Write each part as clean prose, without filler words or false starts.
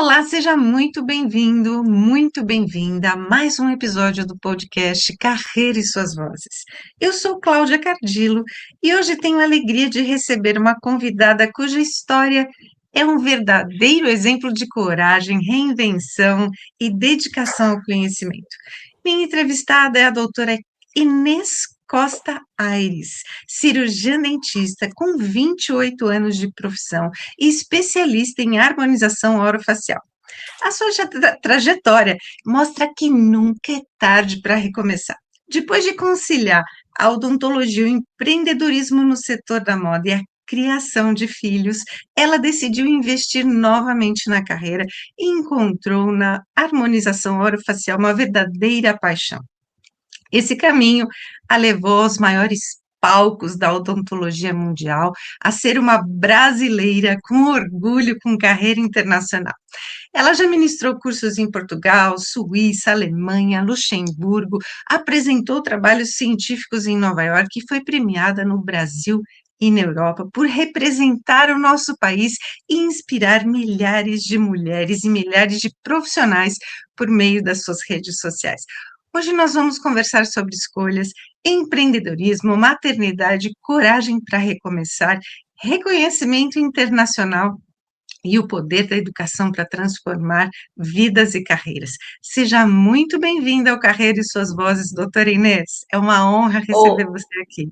Olá, seja muito bem-vindo, muito bem-vinda a mais um episódio do podcast Carreira e Suas Vozes. Eu sou Cláudia Cardillo e hoje tenho a alegria de receber uma convidada cuja história é um verdadeiro exemplo de coragem, reinvenção e dedicação ao conhecimento. Minha entrevistada é a doutora Inês Costa Aires, cirurgiã dentista com 28 anos de profissão e especialista em harmonização orofacial. A sua trajetória mostra que nunca é tarde para recomeçar. Depois de conciliar a odontologia, o empreendedorismo no setor da moda e a criação de filhos, ela decidiu investir novamente na carreira e encontrou na harmonização orofacial uma verdadeira paixão. Esse caminho a levou aos maiores palcos da odontologia mundial, a ser uma brasileira com orgulho, com carreira internacional. Ela já ministrou cursos em Portugal, Suíça, Alemanha, Luxemburgo, apresentou trabalhos científicos em Nova York e foi premiada no Brasil e na Europa por representar o nosso país e inspirar milhares de mulheres e milhares de profissionais por meio das suas redes sociais. Hoje nós vamos conversar sobre escolhas, empreendedorismo, maternidade, coragem para recomeçar, reconhecimento internacional e o poder da educação para transformar vidas e carreiras. Seja muito bem-vinda ao Carreira e Suas Vozes, doutora Inês. É uma honra receber Oh, você aqui.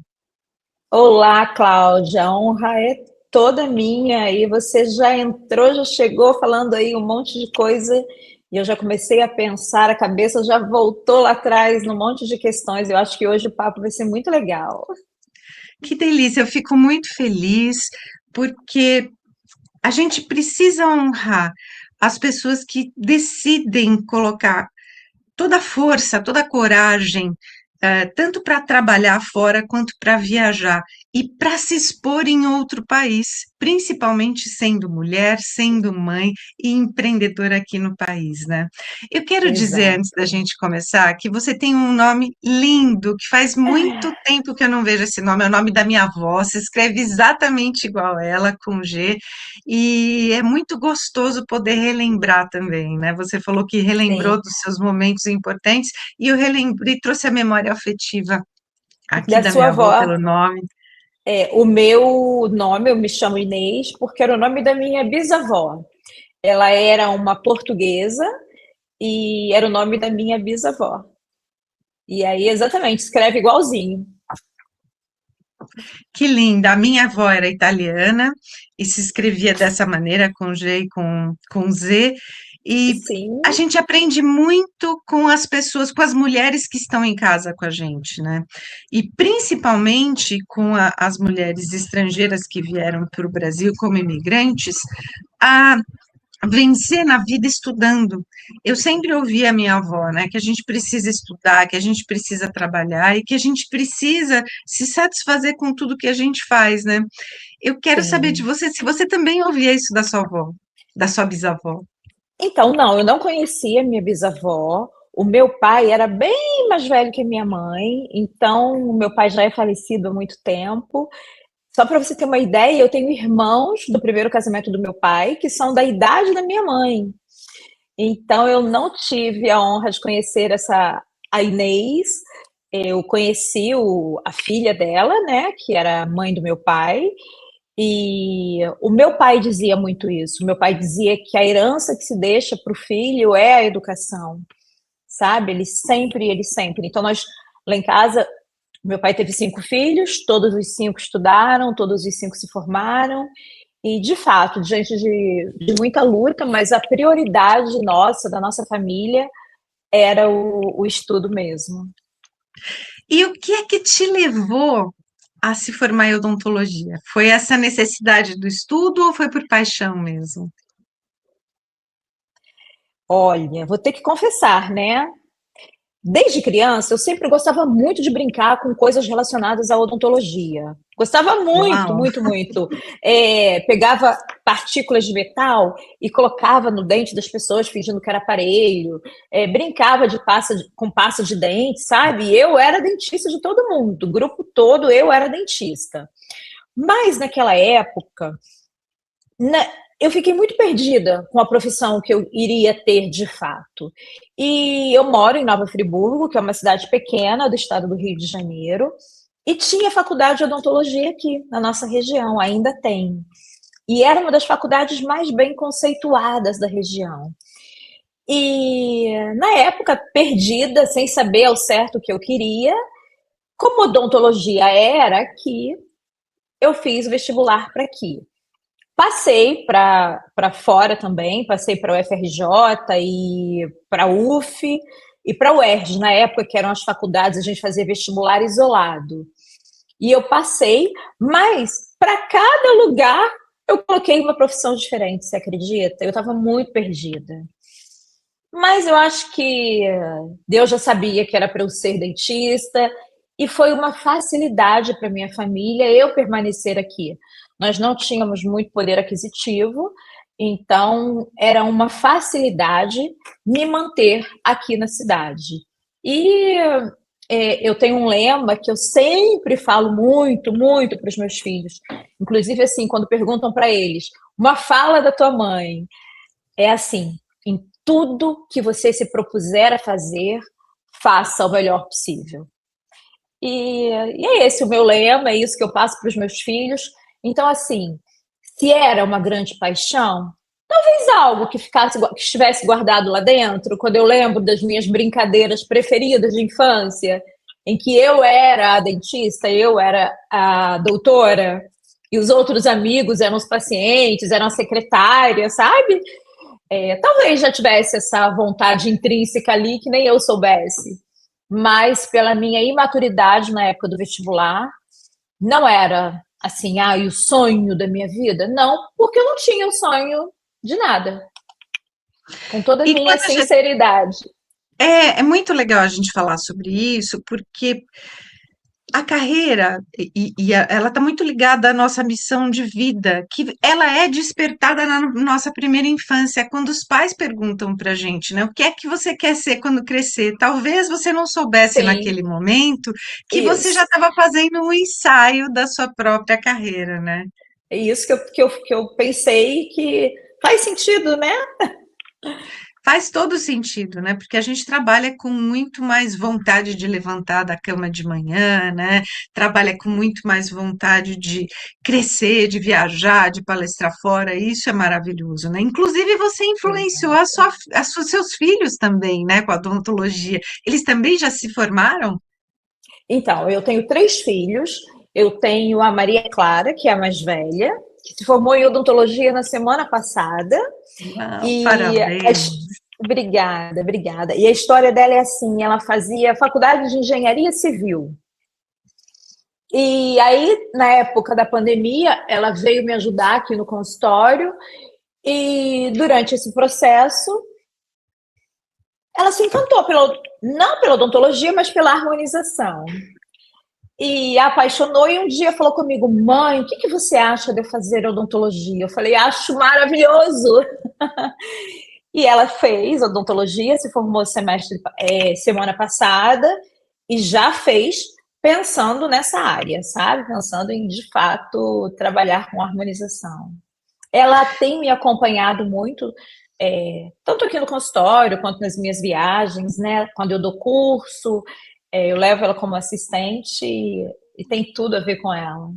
olá, Cláudia, a honra é toda minha e você já entrou, já chegou falando aí um monte de coisa e eu já comecei a pensar, a cabeça já voltou lá atrás num monte de questões. Eu acho que hoje o papo vai ser muito legal. Que delícia, eu fico muito feliz porque a gente precisa honrar as pessoas que decidem colocar toda a força, toda a coragem, tanto para trabalhar fora quanto para viajar e para se expor em outro país, principalmente sendo mulher, sendo mãe e empreendedora aqui no país, né? Eu quero dizer, antes da Exato. gente começar, que você tem um nome lindo, que faz muito tempo que eu não vejo esse nome, é o nome da minha avó, se escreve exatamente igual ela, com G, e é muito gostoso poder relembrar também, né? Você falou que relembrou Sim. dos seus momentos importantes, e eu relembrei, trouxe a memória afetiva aqui Da da sua minha avó avó, pelo nome. o meu nome, eu me chamo Inês, porque era o nome da minha bisavó. Ela era uma portuguesa e era o nome da minha bisavó. E aí, exatamente, escreve igualzinho. Que linda! A minha avó era italiana e se escrevia dessa maneira, com G e com Z. E a Sim, gente aprende muito com as pessoas, com as mulheres que estão em casa com a gente, né? E principalmente com as mulheres estrangeiras que vieram para o Brasil como imigrantes, a vencer na vida estudando. Eu sempre ouvi a minha avó, né, que a gente precisa estudar, que a gente precisa trabalhar e que a gente precisa se satisfazer com tudo que a gente faz, né? Eu quero saber de sim. você se você também ouvia isso da sua avó, da sua bisavó. Então, não, eu não conhecia minha bisavó. O meu pai era bem mais velho que a minha mãe, então o meu pai já é falecido há muito tempo. Só para você ter uma ideia, eu tenho irmãos do primeiro casamento do meu pai que são da idade da minha mãe. Então eu não tive a honra de conhecer a Inês. Eu conheci a filha dela, né, que era mãe do meu pai. E o meu pai dizia muito isso. O meu pai dizia que a herança que se deixa para o filho é a educação, sabe? Ele sempre. Então, nós, lá em casa, meu pai teve 5 filhos, todos os 5 estudaram, todos os 5 se formaram. E, de fato, diante de muita luta, mas a prioridade nossa, da nossa família, era o estudo mesmo. E o que é que te levou a se formar em odontologia? Foi essa necessidade do estudo ou foi por paixão mesmo? Olha, vou ter que confessar, né? Desde criança, eu sempre gostava muito de brincar com coisas relacionadas à odontologia. Gostava muito, Uau! muito, muito. Pegava partículas de metal e colocava no dente das pessoas, fingindo que era aparelho. Brincava com pasta de dente, sabe? Eu era dentista de todo mundo, o grupo todo eu era dentista. Mas naquela época, Na- eu fiquei muito perdida com a profissão que eu iria ter de fato. E eu moro em Nova Friburgo, que é uma cidade pequena do estado do Rio de Janeiro, e tinha faculdade de odontologia aqui na nossa região, ainda tem. E era uma das faculdades mais bem conceituadas da região. E na época, perdida, sem saber ao certo o que eu queria, como odontologia era aqui, eu fiz vestibular para aqui. Passei para fora também, passei para o FRJ e para a UF e para o UERJ, na época que eram as faculdades, a gente fazia vestibular isolado. E eu passei, mas para cada lugar eu coloquei uma profissão diferente, você acredita? Eu estava muito perdida. Mas eu acho que Deus já sabia que era para eu ser dentista e foi uma facilidade para minha família eu permanecer aqui. Nós não tínhamos muito poder aquisitivo, então era uma facilidade me manter aqui na cidade. E eu tenho um lema que eu sempre falo muito, muito para os meus filhos. Inclusive, assim, quando perguntam para eles, uma fala da tua mãe é assim: em tudo que você se propuser a fazer, faça o melhor possível. E é esse o meu lema, é isso que eu passo para os meus filhos. Então, assim, se era uma grande paixão, talvez algo que que estivesse guardado lá dentro, quando eu lembro das minhas brincadeiras preferidas de infância, em que eu era a dentista, eu era a doutora, e os outros amigos eram os pacientes, eram a secretária, sabe? Talvez já tivesse essa vontade intrínseca ali que nem eu soubesse, mas pela minha imaturidade na época do vestibular, não era assim, o sonho da minha vida. Não, porque eu não tinha o sonho de nada, com toda a E minha quando a gente, sinceridade. é muito legal a gente falar sobre isso, porque a carreira, ela está muito ligada à nossa missão de vida, que ela é despertada na nossa primeira infância, quando os pais perguntam para a gente, né, o que é que você quer ser quando crescer? Talvez você não soubesse Sim, naquele momento que você já isso. estava fazendo um ensaio da sua própria carreira, né? É isso que eu pensei que faz sentido, né? Faz todo sentido, né? Porque a gente trabalha com muito mais vontade de levantar da cama de manhã, né? Trabalha com muito mais vontade de crescer, de viajar, de palestrar fora. Isso é maravilhoso, né? Inclusive, você influenciou Exato. seus filhos também, né? Com a odontologia. Eles também já se formaram? Então, eu tenho 3 filhos. Eu tenho a Maria Clara, que é a mais velha, que se formou em odontologia na semana passada. Uau, E parabéns! obrigada, obrigada. E a história dela é assim: ela fazia faculdade de engenharia civil. E aí, na época da pandemia, ela veio me ajudar aqui no consultório. E durante esse processo, ela se encantou não pela odontologia, mas pela harmonização. E a apaixonou e um dia falou comigo: mãe, o que que você acha de eu fazer odontologia? Eu falei: acho maravilhoso. E ela fez odontologia, se formou semana passada e já fez pensando nessa área, sabe? Pensando em, de fato, trabalhar com harmonização. Ela tem me acompanhado muito, tanto aqui no consultório quanto nas minhas viagens, né? Quando eu dou curso, eu levo ela como assistente e tem tudo a ver com ela.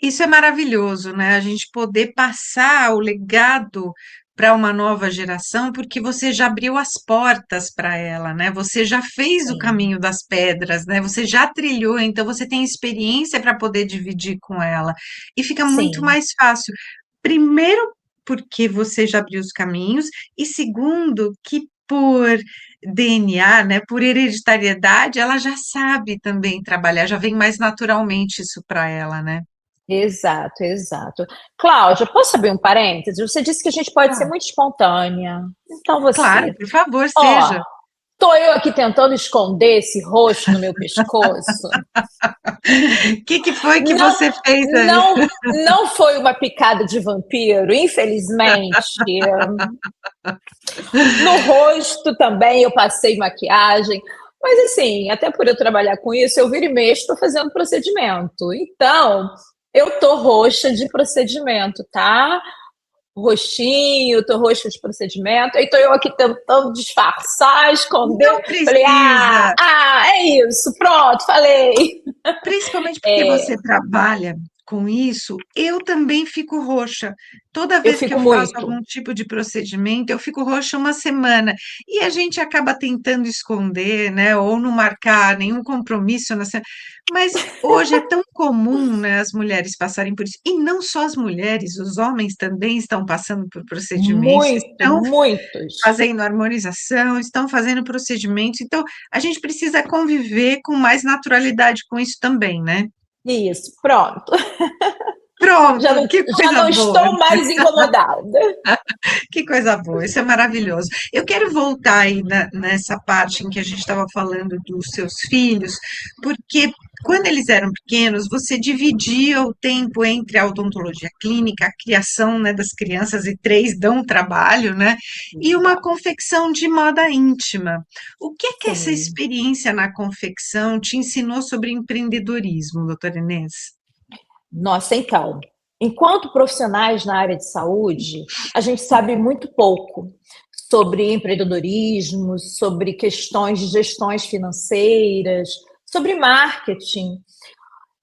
Isso é maravilhoso, né? A gente poder passar o legado para uma nova geração, porque você já abriu as portas para ela, né? Você já fez o Sim, caminho das pedras, né? Você já trilhou, então você tem experiência para poder dividir com ela. E fica muito sim. mais fácil. Primeiro, porque você já abriu os caminhos, e segundo, que por DNA, né, por hereditariedade, ela já sabe também trabalhar, já vem mais naturalmente isso para ela, né? Exato, exato. Cláudia, posso abrir um parêntese? Você disse que a gente pode ser Ah, muito espontânea. Então claro, você. por favor, Ó, seja. tô eu aqui tentando esconder esse roxo no meu pescoço. O que foi que Não, você fez aí? não foi uma picada de vampiro, infelizmente. No rosto também eu passei maquiagem. Mas assim, até por eu trabalhar com isso, eu viro e mexo, estou fazendo procedimento. Então, Eu tô roxa de procedimento, tá? Roxinho, tô roxa de procedimento. Aí tô eu aqui tentando disfarçar, esconder. Não Falei, precisa, é isso, pronto, falei. principalmente porque É, você trabalha com isso, eu também fico roxa. Toda eu vez que eu fico faço muito. algum tipo de procedimento, eu fico roxa uma semana. E a gente acaba tentando esconder, né? Ou não marcar nenhum compromisso na semana. Mas hoje é tão comum, né, as mulheres passarem por isso. E não só as mulheres, os homens também estão passando por procedimentos, Muito, estão muitos. fazendo harmonização, estão fazendo procedimentos. Então, a gente precisa conviver com mais naturalidade com isso também, né? Isso, pronto. Pronto, que Já coisa não boa, estou mais incomodada. que coisa boa, isso é maravilhoso. Eu quero voltar aí nessa parte em que a gente estava falando dos seus filhos, porque quando eles eram pequenos, você dividia o tempo entre a odontologia clínica, a criação, né, das crianças, e três dão trabalho, né, e uma confecção de moda íntima. O que é que essa Sim. experiência na confecção te ensinou sobre empreendedorismo, doutora Inês? Nossa, então, enquanto profissionais na área de saúde, a gente sabe muito pouco sobre empreendedorismo, sobre questões de gestões financeiras, sobre marketing,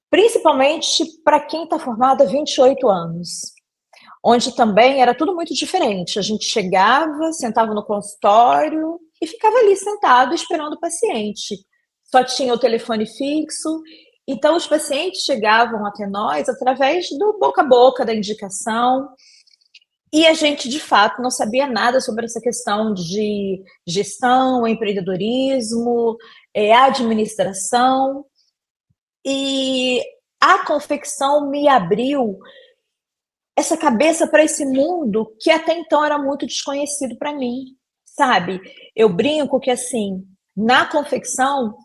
principalmente para quem está formado há 28 anos, onde também era tudo muito diferente. A gente chegava, sentava no consultório e ficava ali sentado esperando o paciente. Só tinha o telefone fixo, então os pacientes chegavam até nós através do boca a boca, da indicação, e a gente de fato não sabia nada sobre essa questão de gestão, empreendedorismo, administração, e a confecção me abriu essa cabeça para esse mundo que até então era muito desconhecido para mim, sabe? Eu brinco que assim, na confecção,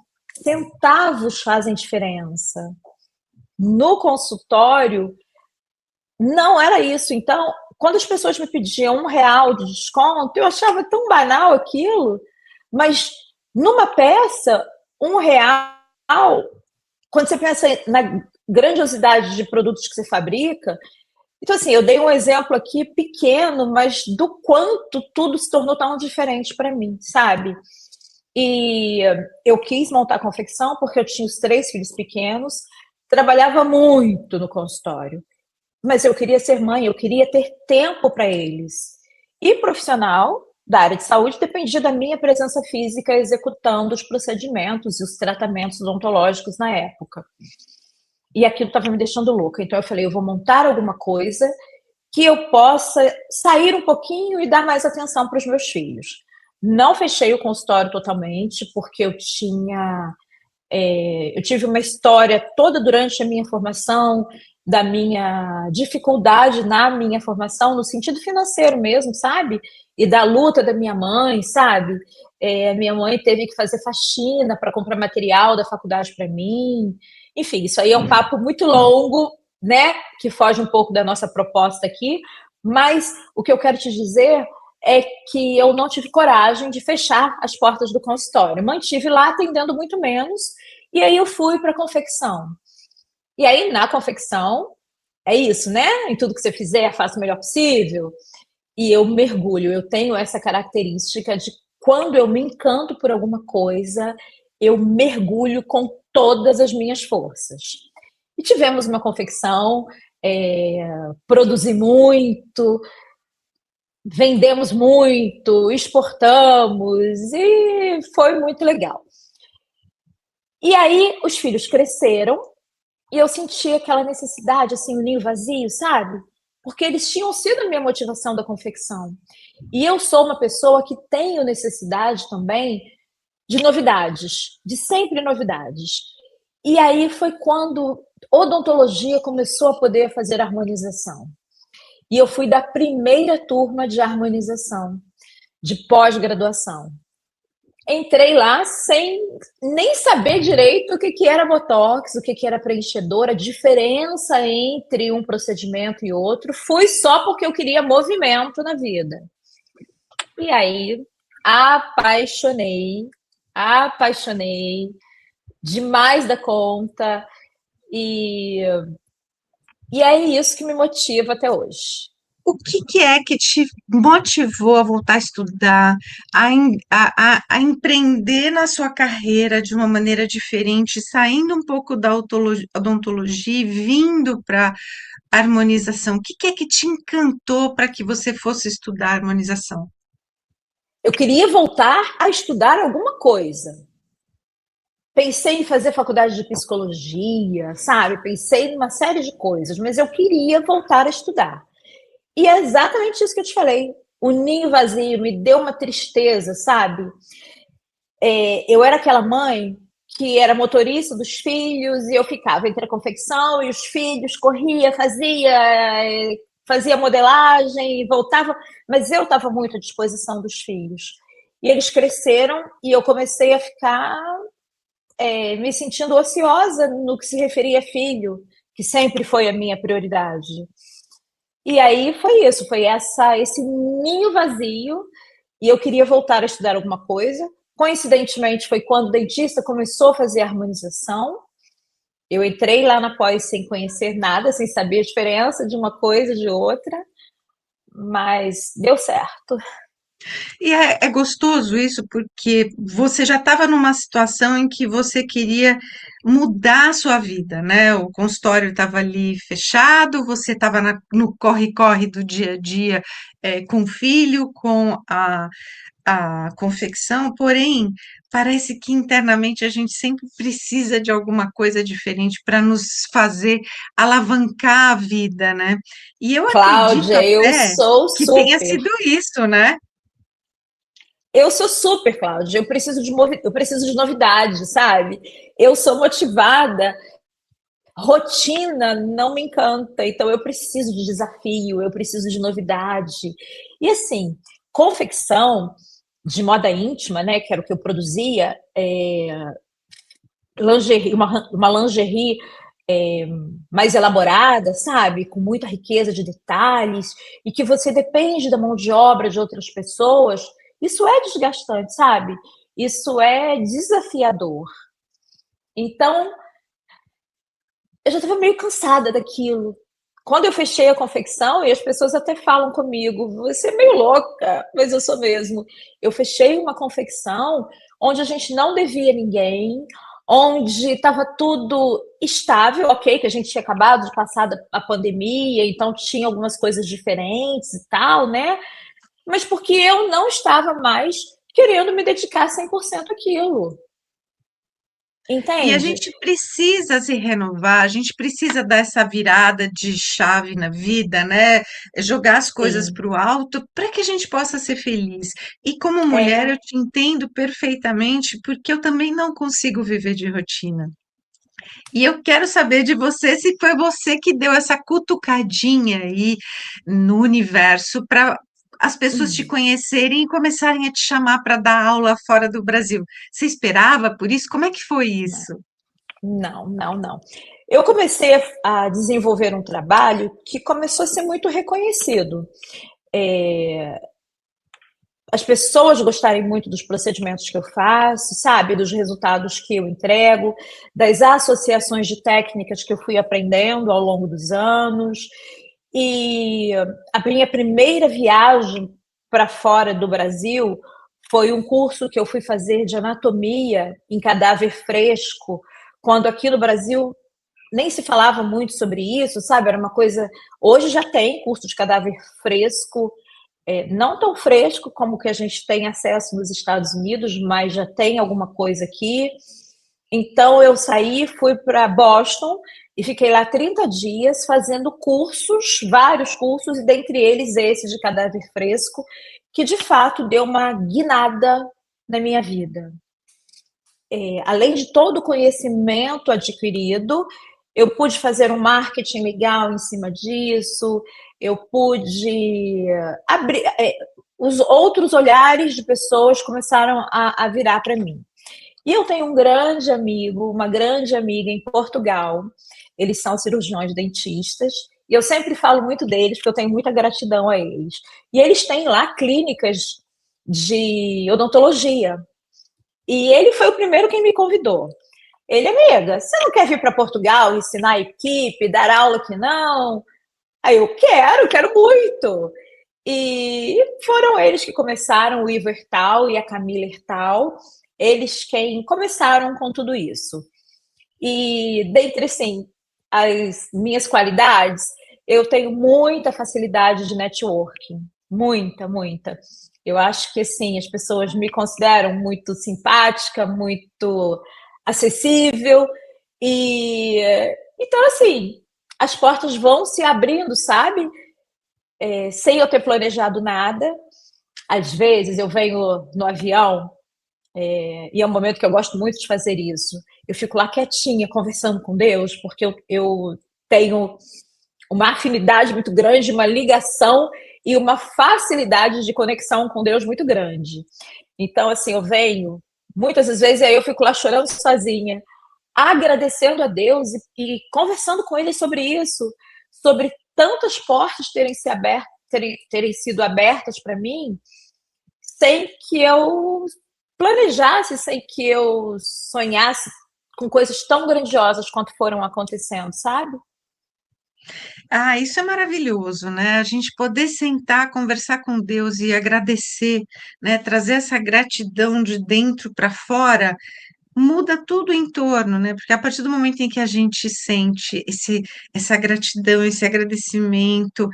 centavos fazem diferença. No consultório, não era isso. Então, quando as pessoas me pediam R$ 1 de desconto, eu achava tão banal aquilo, mas numa peça, R$ 1, quando você pensa na grandiosidade de produtos que você fabrica, então, assim, eu dei um exemplo aqui pequeno, mas do quanto tudo se tornou tão diferente para mim, sabe? E eu quis montar a confecção porque eu tinha os três filhos pequenos, trabalhava muito no consultório, mas eu queria ser mãe, eu queria ter tempo para eles. E profissional da área de saúde dependia da minha presença física executando os procedimentos e os tratamentos odontológicos na época. E aquilo estava me deixando louca. Então eu falei, eu vou montar alguma coisa que eu possa sair um pouquinho e dar mais atenção para os meus filhos. Não fechei o consultório totalmente, porque eu tive uma história toda durante a minha formação, da minha dificuldade na minha formação, no sentido financeiro mesmo, sabe? E da luta da minha mãe, sabe? Minha mãe teve que fazer faxina para comprar material da faculdade para mim. Enfim, isso aí é um papo muito longo, né? Que foge um pouco da nossa proposta aqui. Mas o que eu quero te dizer é que eu não tive coragem de fechar as portas do consultório. Mantive lá atendendo muito menos, e aí eu fui para a confecção. E aí, na confecção, é isso, né? Em tudo que você fizer, faça o melhor possível. E eu mergulho, eu tenho essa característica de quando eu me encanto por alguma coisa, eu mergulho com todas as minhas forças. E tivemos uma confecção, produzi muito, vendemos muito, exportamos e foi muito legal. E aí os filhos cresceram e eu senti aquela necessidade, assim, o ninho vazio, sabe? Porque eles tinham sido a minha motivação da confecção. E eu sou uma pessoa que tenho necessidade também de novidades, de sempre novidades. E aí foi quando odontologia começou a poder fazer harmonização. E eu fui da primeira turma de harmonização, de pós-graduação. Entrei lá sem nem saber direito o que, que era botox, o que, que era preenchedor, a diferença entre um procedimento e outro. Fui só porque eu queria movimento na vida. E aí, apaixonei, apaixonei demais da conta. E E é isso que me motiva até hoje. O que que é que te motivou a voltar a estudar, a empreender na sua carreira de uma maneira diferente, saindo um pouco da odontologia e vindo para harmonização? O que que é que te encantou para que você fosse estudar harmonização? Eu queria voltar a estudar alguma coisa. Pensei em fazer faculdade de psicologia, sabe? Pensei em uma série de coisas, mas eu queria voltar a estudar. E é exatamente isso que eu te falei. O ninho vazio me deu uma tristeza, sabe? Eu era aquela mãe que era motorista dos filhos e eu ficava entre a confecção e os filhos, corria, fazia modelagem e voltava, mas eu estava muito à disposição dos filhos. E eles cresceram e eu comecei a ficar me sentindo ociosa no que se referia a filho, que sempre foi a minha prioridade. E aí foi isso, foi esse ninho vazio e eu queria voltar a estudar alguma coisa. Coincidentemente, foi quando o dentista começou a fazer harmonização. Eu entrei lá na pós sem conhecer nada, sem saber a diferença de uma coisa e de outra, mas deu certo. E é gostoso isso, porque você já estava numa situação em que você queria mudar a sua vida, né? O consultório estava ali fechado, você estava no corre-corre do dia a dia, com o filho, com a confecção, porém, parece que internamente a gente sempre precisa de alguma coisa diferente para nos fazer alavancar a vida, né? E eu acredito Cláudia, eu até sou que tenha super. sido isso, né? Eu sou super, Cláudia. Eu preciso de novidade, sabe? Eu sou motivada. Rotina não me encanta, então eu preciso de desafio, eu preciso de novidade. E assim, confecção de moda íntima, né, que era o que eu produzia, lingerie, uma lingerie mais elaborada, sabe? Com muita riqueza de detalhes, e que você depende da mão de obra de outras pessoas, isso é desgastante, sabe? Isso é desafiador. Então, eu já estava meio cansada daquilo. Quando eu fechei a confecção, e as pessoas até falam comigo, você é meio louca, mas eu sou mesmo. Eu fechei uma confecção onde a gente não devia ninguém, onde estava tudo estável, ok, que a gente tinha acabado de passar a pandemia, então tinha algumas coisas diferentes e tal, né? Mas porque eu não estava mais querendo me dedicar 100% àquilo, E a entende? gente precisa se renovar, a gente precisa dar essa virada de chave na vida, né? Jogar as coisas Sim. para o alto para que a gente possa ser feliz. E como mulher, É, eu te entendo perfeitamente, porque eu também não consigo viver de rotina. E eu quero saber de você se foi você que deu essa cutucadinha aí no universo para as pessoas te conhecerem e começarem a te chamar para dar aula fora do Brasil. Você esperava por isso? Como é que foi isso? não, não, não. Eu comecei a desenvolver um trabalho que começou a ser muito reconhecido. As pessoas gostarem muito dos procedimentos que eu faço, sabe, dos resultados que eu entrego, das associações de técnicas que eu fui aprendendo ao longo dos anos. E a minha primeira viagem para fora do Brasil foi um curso que eu fui fazer de anatomia em cadáver fresco, quando aqui no Brasil nem se falava muito sobre isso, sabe? Era uma coisa. Hoje já tem curso de cadáver fresco, não tão fresco como o que a gente tem acesso nos Estados Unidos, mas já tem alguma coisa aqui. Então eu saí, fui para Boston e fiquei lá 30 dias fazendo cursos, vários cursos, e dentre eles esse de cadáver fresco, que de fato deu uma guinada na minha vida. Além de todo o conhecimento adquirido, eu pude fazer um marketing legal em cima disso, eu pude abrir. Os outros olhares de pessoas começaram a virar para mim. E eu tenho um grande amigo, uma grande amiga em Portugal, eles são cirurgiões dentistas, e eu sempre falo muito deles, porque eu tenho muita gratidão a eles. E eles têm lá clínicas de odontologia, e ele foi o primeiro quem me convidou. Ele, amiga, você não quer vir para Portugal ensinar a equipe, dar aula aqui não? Aí eu quero muito. E foram eles que começaram, o Ivo Hertal e a Camila Hertal, eles quem começaram com tudo isso. E dentre, assim, as minhas qualidades, eu tenho muita facilidade de networking, muita, muita. Eu acho que, assim, as pessoas me consideram muito simpática, muito acessível, e então, assim, as portas vão se abrindo, sabe? Sem eu ter planejado nada. Às vezes eu venho no avião, e é um momento que eu gosto muito de fazer isso. Eu fico lá quietinha, conversando com Deus, porque eu tenho uma afinidade muito grande, uma ligação e uma facilidade de conexão com Deus muito grande. Então, assim, eu venho, muitas das vezes, aí eu fico lá chorando sozinha, agradecendo a Deus e conversando com Ele sobre isso, sobre tantas portas terem sido abertas para mim, sem que eu planejasse, sem que eu sonhasse com coisas tão grandiosas quanto foram acontecendo, sabe? Ah, isso é maravilhoso, né? A gente poder sentar, conversar com Deus e agradecer, né? Trazer essa gratidão de dentro para fora, muda tudo em torno, né? Porque a partir do momento em que a gente sente essa gratidão, esse agradecimento,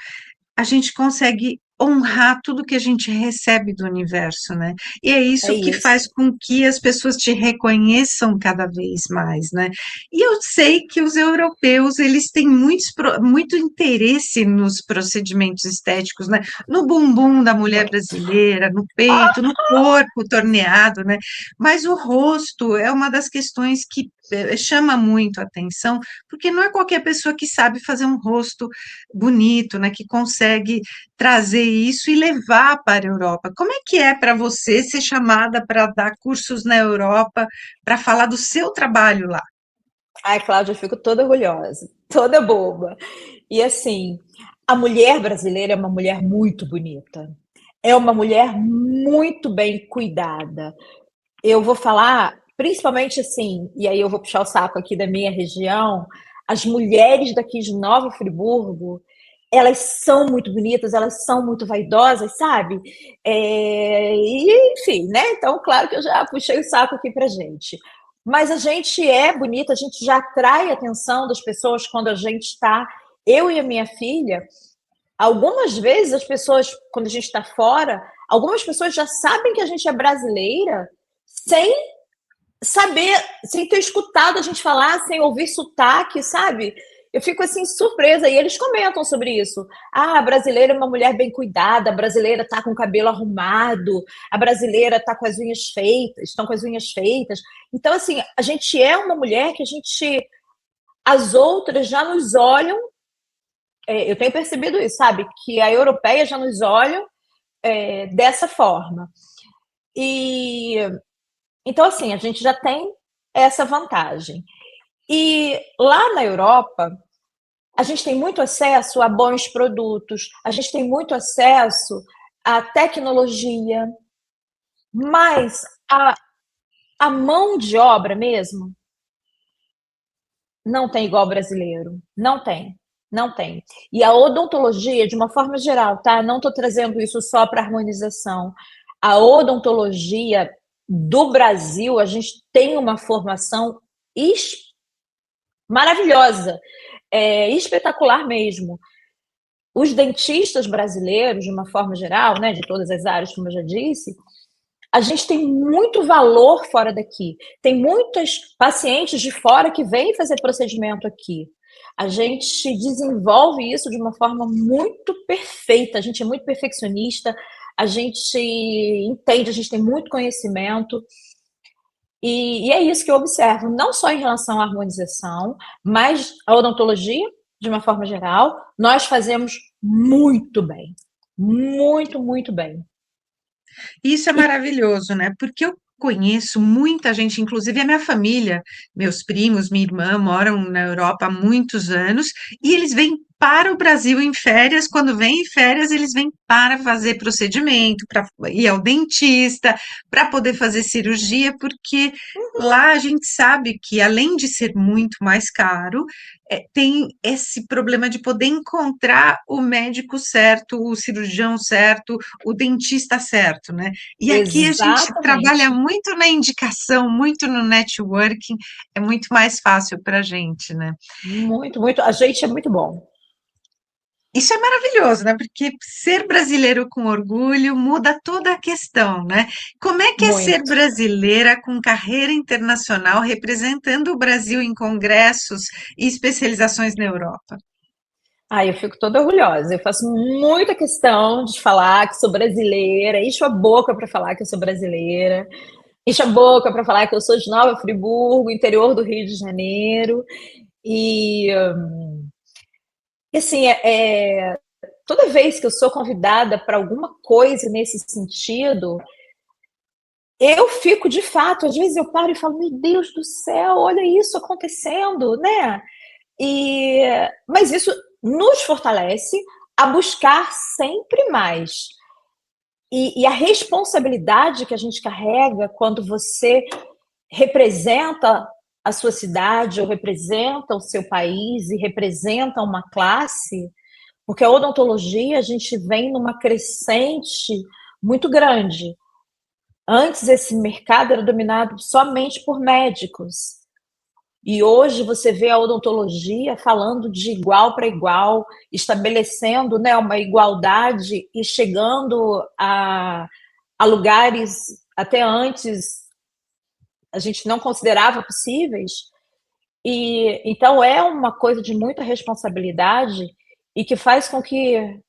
a gente consegue honrar tudo que a gente recebe do universo, né? E é É isso que faz isso. com que as pessoas te reconheçam cada vez mais, né? E eu sei que os europeus, eles têm muito interesse nos procedimentos estéticos, né? No bumbum da mulher brasileira, no peito, no corpo torneado, né? Mas o rosto é uma das questões que chama muito a atenção, porque não é qualquer pessoa que sabe fazer um rosto bonito, né, que consegue trazer isso e levar para a Europa. Como é que é para você ser chamada para dar cursos na Europa, para falar do seu trabalho lá? Ai, Cláudia, eu fico toda orgulhosa, toda boba. E assim, a mulher brasileira é uma mulher muito bonita. É uma mulher muito bem cuidada. Eu vou falar, principalmente assim, e aí eu vou puxar o saco aqui da minha região, as mulheres daqui de Nova Friburgo, elas são muito bonitas, elas são muito vaidosas, sabe? E, enfim, né? Então, claro que eu já puxei o saco aqui pra gente. Mas a gente é bonita, a gente já atrai a atenção das pessoas quando a gente está. Eu e a minha filha, algumas vezes as pessoas, quando a gente está fora, algumas pessoas já sabem que a gente é brasileira sem saber, sem ter escutado a gente falar, sem ouvir sotaque, sabe? Eu fico assim surpresa e eles comentam sobre isso. Ah, a brasileira é uma mulher bem cuidada, a brasileira tá com o cabelo arrumado, a brasileira tá com as unhas feitas, estão com as unhas feitas. Então assim, a gente é uma mulher que a gente, as outras já nos olham. Eu tenho percebido isso, sabe? Que a europeia já nos olham dessa forma. E então, assim, a gente já tem essa vantagem. E lá na Europa, a gente tem muito acesso a bons produtos, a gente tem muito acesso à tecnologia, mas a mão de obra mesmo não tem igual ao brasileiro. Não tem. Não tem. E a odontologia, de uma forma geral, tá? Não estou trazendo isso só para harmonização. A odontologia do Brasil, a gente tem uma formação maravilhosa, espetacular mesmo. Os dentistas brasileiros, de uma forma geral, né, de todas as áreas, como eu já disse, a gente tem muito valor fora daqui. Tem muitos pacientes de fora que vêm fazer procedimento aqui. A gente desenvolve isso de uma forma muito perfeita. A gente é muito perfeccionista, a gente entende, a gente tem muito conhecimento. E é isso que eu observo, não só em relação à harmonização, mas a odontologia, de uma forma geral, nós fazemos muito bem. Muito, muito bem. Isso é E maravilhoso, né? Porque eu conheço muita gente, inclusive a minha família, meus primos, minha irmã moram na Europa há muitos anos e eles vêm para o Brasil em férias. Quando vem em férias, eles vêm para fazer procedimento, para ir ao dentista, para poder fazer cirurgia, porque lá a gente sabe que, além de ser muito mais caro, tem esse problema de poder encontrar o médico certo, o cirurgião certo, o dentista certo, né? E aqui a gente trabalha Exatamente. muito na indicação, muito no networking, é muito mais fácil para a gente, né? Muito, muito. A gente é muito bom. Isso é maravilhoso, né? Porque ser brasileiro com orgulho muda toda a questão, né? Como é que é ser Muito. brasileira com carreira internacional representando o Brasil em congressos e especializações na Europa? Eu fico toda orgulhosa. Eu faço muita questão de falar que sou brasileira, encho a boca para falar que eu sou brasileira, encho a boca para falar que eu sou de Nova Friburgo, interior do Rio de Janeiro. E, assim, toda vez que eu sou convidada para alguma coisa nesse sentido, eu fico de fato, às vezes eu paro e falo, meu Deus do céu, olha isso acontecendo, né? Mas isso nos fortalece a buscar sempre mais. E a responsabilidade que a gente carrega quando você representa a sua cidade, ou representa o seu país, e representa uma classe, porque a odontologia a gente vem numa crescente muito grande. Antes esse mercado era dominado somente por médicos. E hoje você vê a odontologia falando de igual para igual, estabelecendo, né, uma igualdade e chegando a lugares até antes a gente não considerava possíveis. E então é uma coisa de muita responsabilidade e que faz com que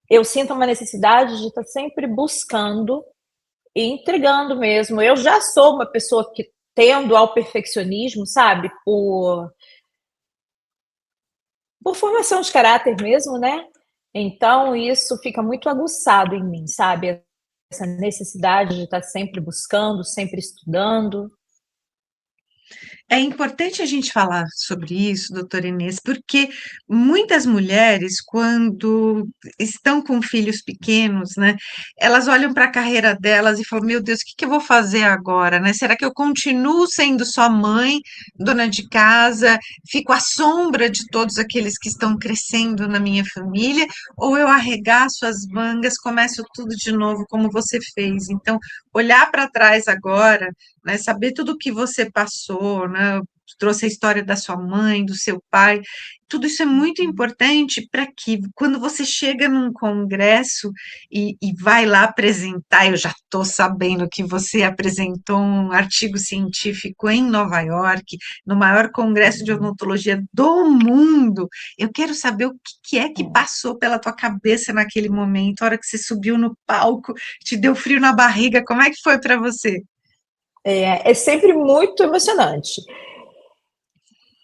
eu sinta uma necessidade de estar sempre buscando e entregando mesmo. Eu já sou uma pessoa que tendo ao perfeccionismo, sabe? Por formação de caráter mesmo, né? Então, isso fica muito aguçado em mim, sabe? Essa necessidade de estar sempre buscando, sempre estudando. É importante a gente falar sobre isso, doutora Inês, porque muitas mulheres, quando estão com filhos pequenos, né, elas olham para a carreira delas e falam: Meu Deus, o que que eu vou fazer agora, né? Será que eu continuo sendo só mãe, dona de casa, fico à sombra de todos aqueles que estão crescendo na minha família, ou eu arregaço as mangas, começo tudo de novo, como você fez? Então, olhar para trás agora, né, saber tudo o que você passou, né, trouxe a história da sua mãe, do seu pai, tudo isso é muito importante para que, quando você chega num congresso e vai lá apresentar, eu já estou sabendo que você apresentou um artigo científico em Nova York, no maior congresso de odontologia do mundo. Eu quero saber o que é que passou pela tua cabeça naquele momento, a hora que você subiu no palco, te deu frio na barriga, como é que foi para você? É sempre muito emocionante.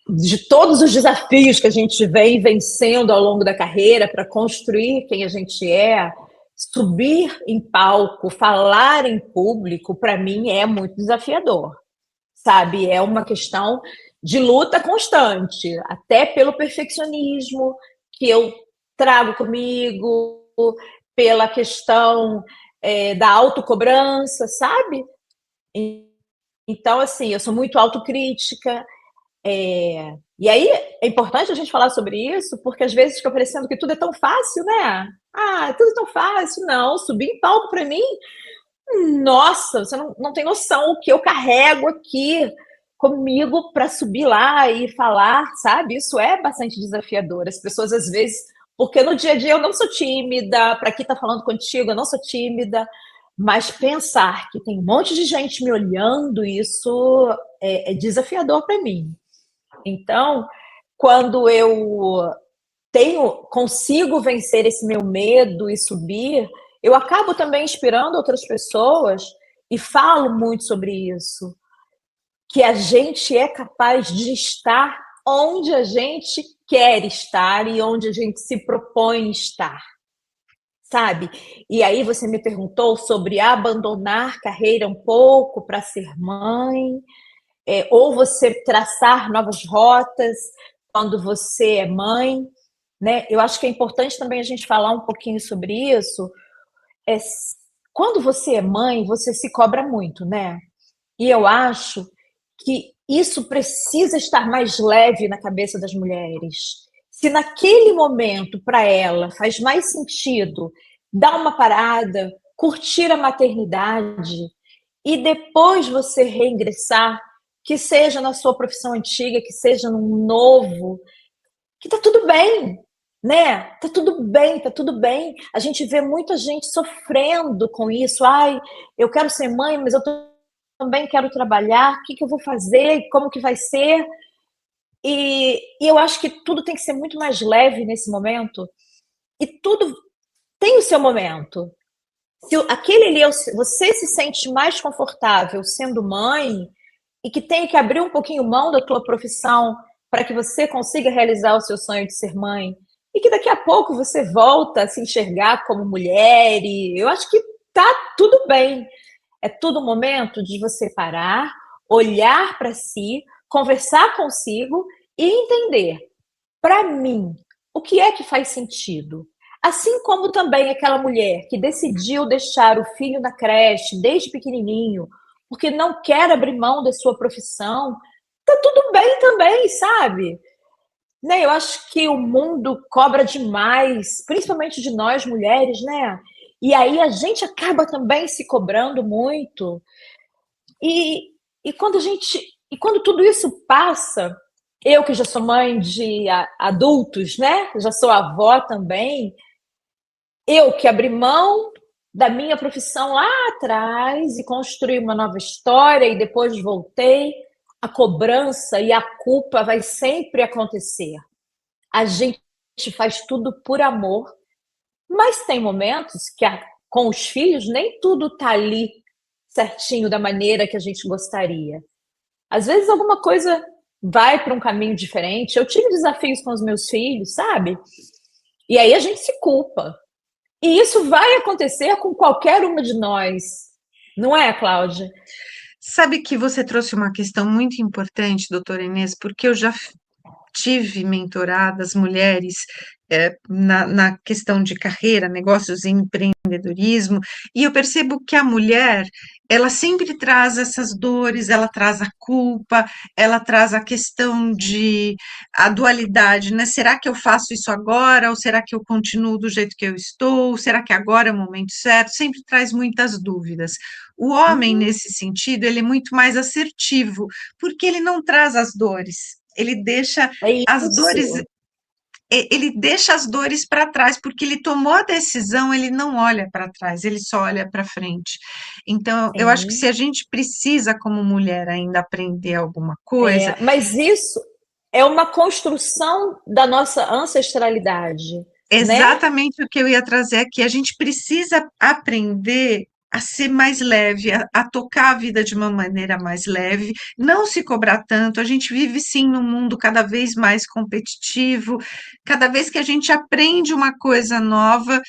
De todos os desafios que a gente vem vencendo ao longo da carreira para construir quem a gente é, subir em palco, falar em público, para mim é muito desafiador, sabe? É uma questão de luta constante, até pelo perfeccionismo que eu trago comigo, pela questão da autocobrança, sabe? Então, assim, eu sou muito autocrítica, e aí é importante a gente falar sobre isso, porque às vezes fica parecendo que tudo é tão fácil, né? Tudo é tão fácil. Não, subir em palco para mim, nossa, você não tem noção o que eu carrego aqui comigo para subir lá e falar, sabe? Isso é bastante desafiador. As pessoas às vezes, porque no dia a dia eu não sou tímida, para quem está falando contigo, eu não sou tímida, mas pensar que tem um monte de gente me olhando, isso é desafiador para mim. Então, quando eu consigo vencer esse meu medo e subir, eu acabo também inspirando outras pessoas e falo muito sobre isso, que a gente é capaz de estar onde a gente quer estar e onde a gente se propõe estar, sabe? E aí você me perguntou sobre abandonar carreira um pouco para ser mãe, ou você traçar novas rotas quando você é mãe. né? Eu acho que é importante também a gente falar um pouquinho sobre isso. É, quando você é mãe, você se cobra muito, né? E eu acho que isso precisa estar mais leve na cabeça das mulheres. Se naquele momento, para ela, faz mais sentido dar uma parada, curtir a maternidade e depois você reingressar, que seja na sua profissão antiga, que seja num novo, que tá tudo bem, né? Tá tudo bem, tá tudo bem. A gente vê muita gente sofrendo com isso. Ai, eu quero ser mãe, mas eu também quero trabalhar. O que que eu vou fazer? Como que vai ser? E eu acho que tudo tem que ser muito mais leve nesse momento. E tudo tem o seu momento. Se aquele ali, você se sente mais confortável sendo mãe e que tem que abrir um pouquinho mão da tua profissão para que você consiga realizar o seu sonho de ser mãe e que daqui a pouco você volta a se enxergar como mulher e eu acho que tá tudo bem. É tudo momento de você parar, olhar para si, conversar consigo e entender, para mim, o que é que faz sentido? Assim como também aquela mulher que decidiu deixar o filho na creche desde pequenininho, porque não quer abrir mão da sua profissão, tá tudo bem também, sabe? Né? Eu acho que o mundo cobra demais, principalmente de nós mulheres, né? E aí a gente acaba também se cobrando muito. E, e quando a gente, e quando tudo isso passa, eu que já sou mãe de adultos, né? Já sou avó também. Eu que abri mão da minha profissão lá atrás e construí uma nova história e depois voltei. A cobrança e a culpa vai sempre acontecer. A gente faz tudo por amor, mas tem momentos que com os filhos nem tudo tá ali certinho da maneira que a gente gostaria. Às vezes alguma coisa vai para um caminho diferente. Eu tive desafios com os meus filhos, sabe? E aí a gente se culpa. E isso vai acontecer com qualquer uma de nós. Não é, Cláudia? Sabe que você trouxe uma questão muito importante, doutora Inês, porque eu já tive mentoradas mulheres na questão de carreira, negócios e empreendedorismo, e eu percebo que a mulher, ela sempre traz essas dores, ela traz a culpa, ela traz a questão de a dualidade, né? Será que eu faço isso agora, ou será que eu continuo do jeito que eu estou? Será que agora é o momento certo? Sempre traz muitas dúvidas. O homem, Uhum. nesse sentido, ele é muito mais assertivo, porque ele não traz as dores, ele deixa É as dores, isso. ele deixa as dores para trás, porque ele tomou a decisão, ele não olha para trás, ele só olha para frente. Então, eu acho que se Sim. a gente precisa, como mulher, ainda aprender alguma coisa, Mas isso é uma construção da nossa ancestralidade, né? exatamente o que eu ia trazer aqui, a gente precisa aprender a ser mais leve, a tocar a vida de uma maneira mais leve, não se cobrar tanto. A gente vive sim num mundo cada vez mais competitivo, cada vez que a gente aprende uma coisa nova,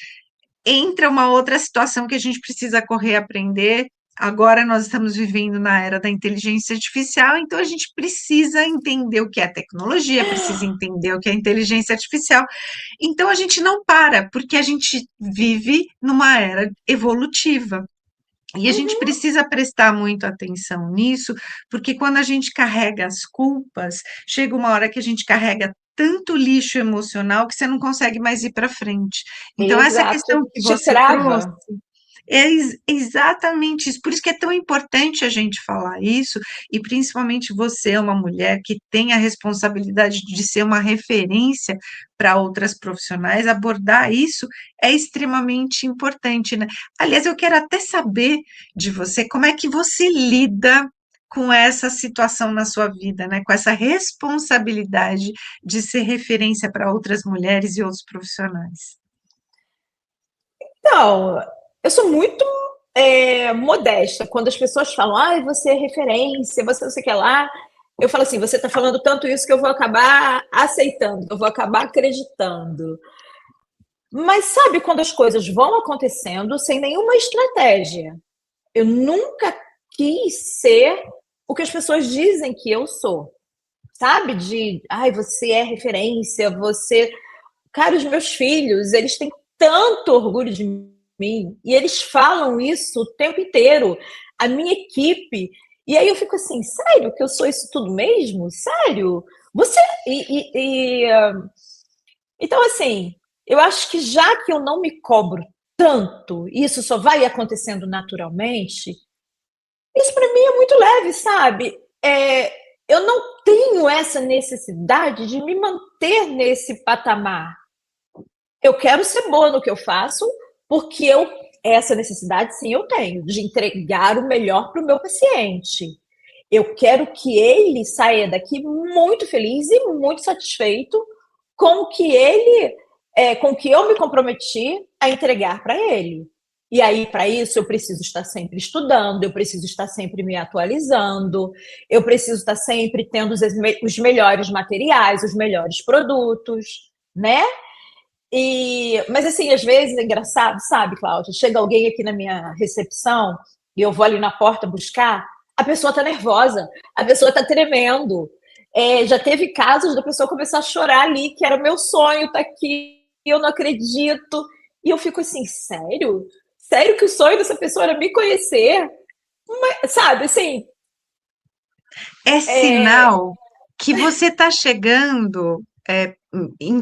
entra uma outra situação que a gente precisa correr a aprender. Agora nós estamos vivendo na era da inteligência artificial, então a gente precisa entender o que é tecnologia, precisa entender o que é inteligência artificial. Então a gente não para, porque a gente vive numa era evolutiva. E a gente Uhum. precisa prestar muito atenção nisso, porque quando a gente carrega as culpas, chega uma hora que a gente carrega tanto lixo emocional que você não consegue mais ir para frente. Então, essa questão Exato. que Te você trouxe trava. é exatamente isso. Por isso que é tão importante a gente falar isso, e principalmente você, uma mulher que tem a responsabilidade de ser uma referência para outras profissionais, abordar isso é extremamente importante, né? Aliás, eu quero até saber de você como é que você lida com essa situação na sua vida, né? Com essa responsabilidade de ser referência para outras mulheres e outros profissionais. Então, eu sou muito modesta. Quando as pessoas falam, ai, você é referência, você não sei o que lá, eu falo assim, você está falando tanto isso que eu vou acabar aceitando, eu vou acabar acreditando. Mas sabe quando as coisas vão acontecendo sem nenhuma estratégia? Eu nunca quis ser o que as pessoas dizem que eu sou. Sabe? De, ai, você é referência, você. cara, os meus filhos, eles têm tanto orgulho de mim e eles falam isso o tempo inteiro. A minha equipe. E aí eu fico assim, sério que eu sou isso tudo mesmo? Sério? Você. Então, assim, eu acho que já que eu não me cobro tanto, e isso só vai acontecendo naturalmente, isso para mim é muito leve, sabe? Eu não tenho essa necessidade de me manter nesse patamar. Eu quero ser boa no que eu faço, porque essa necessidade sim eu tenho, de entregar o melhor para o meu paciente. Eu quero que ele saia daqui muito feliz e muito satisfeito com o que com o que eu me comprometi a entregar para ele. E aí, para isso, eu preciso estar sempre estudando, eu preciso estar sempre me atualizando, eu preciso estar sempre tendo os melhores materiais, os melhores produtos, né? Mas assim, às vezes é engraçado, sabe, Cláudia? Chega alguém aqui na minha recepção e eu vou ali na porta buscar, a pessoa tá nervosa, a pessoa tá tremendo. Já teve casos da pessoa começar a chorar ali, que era meu sonho tá aqui, eu não acredito. E eu fico assim, sério? Sério que o sonho dessa pessoa era me conhecer? Mas, sabe, assim, É é, sinal que você está chegando, em-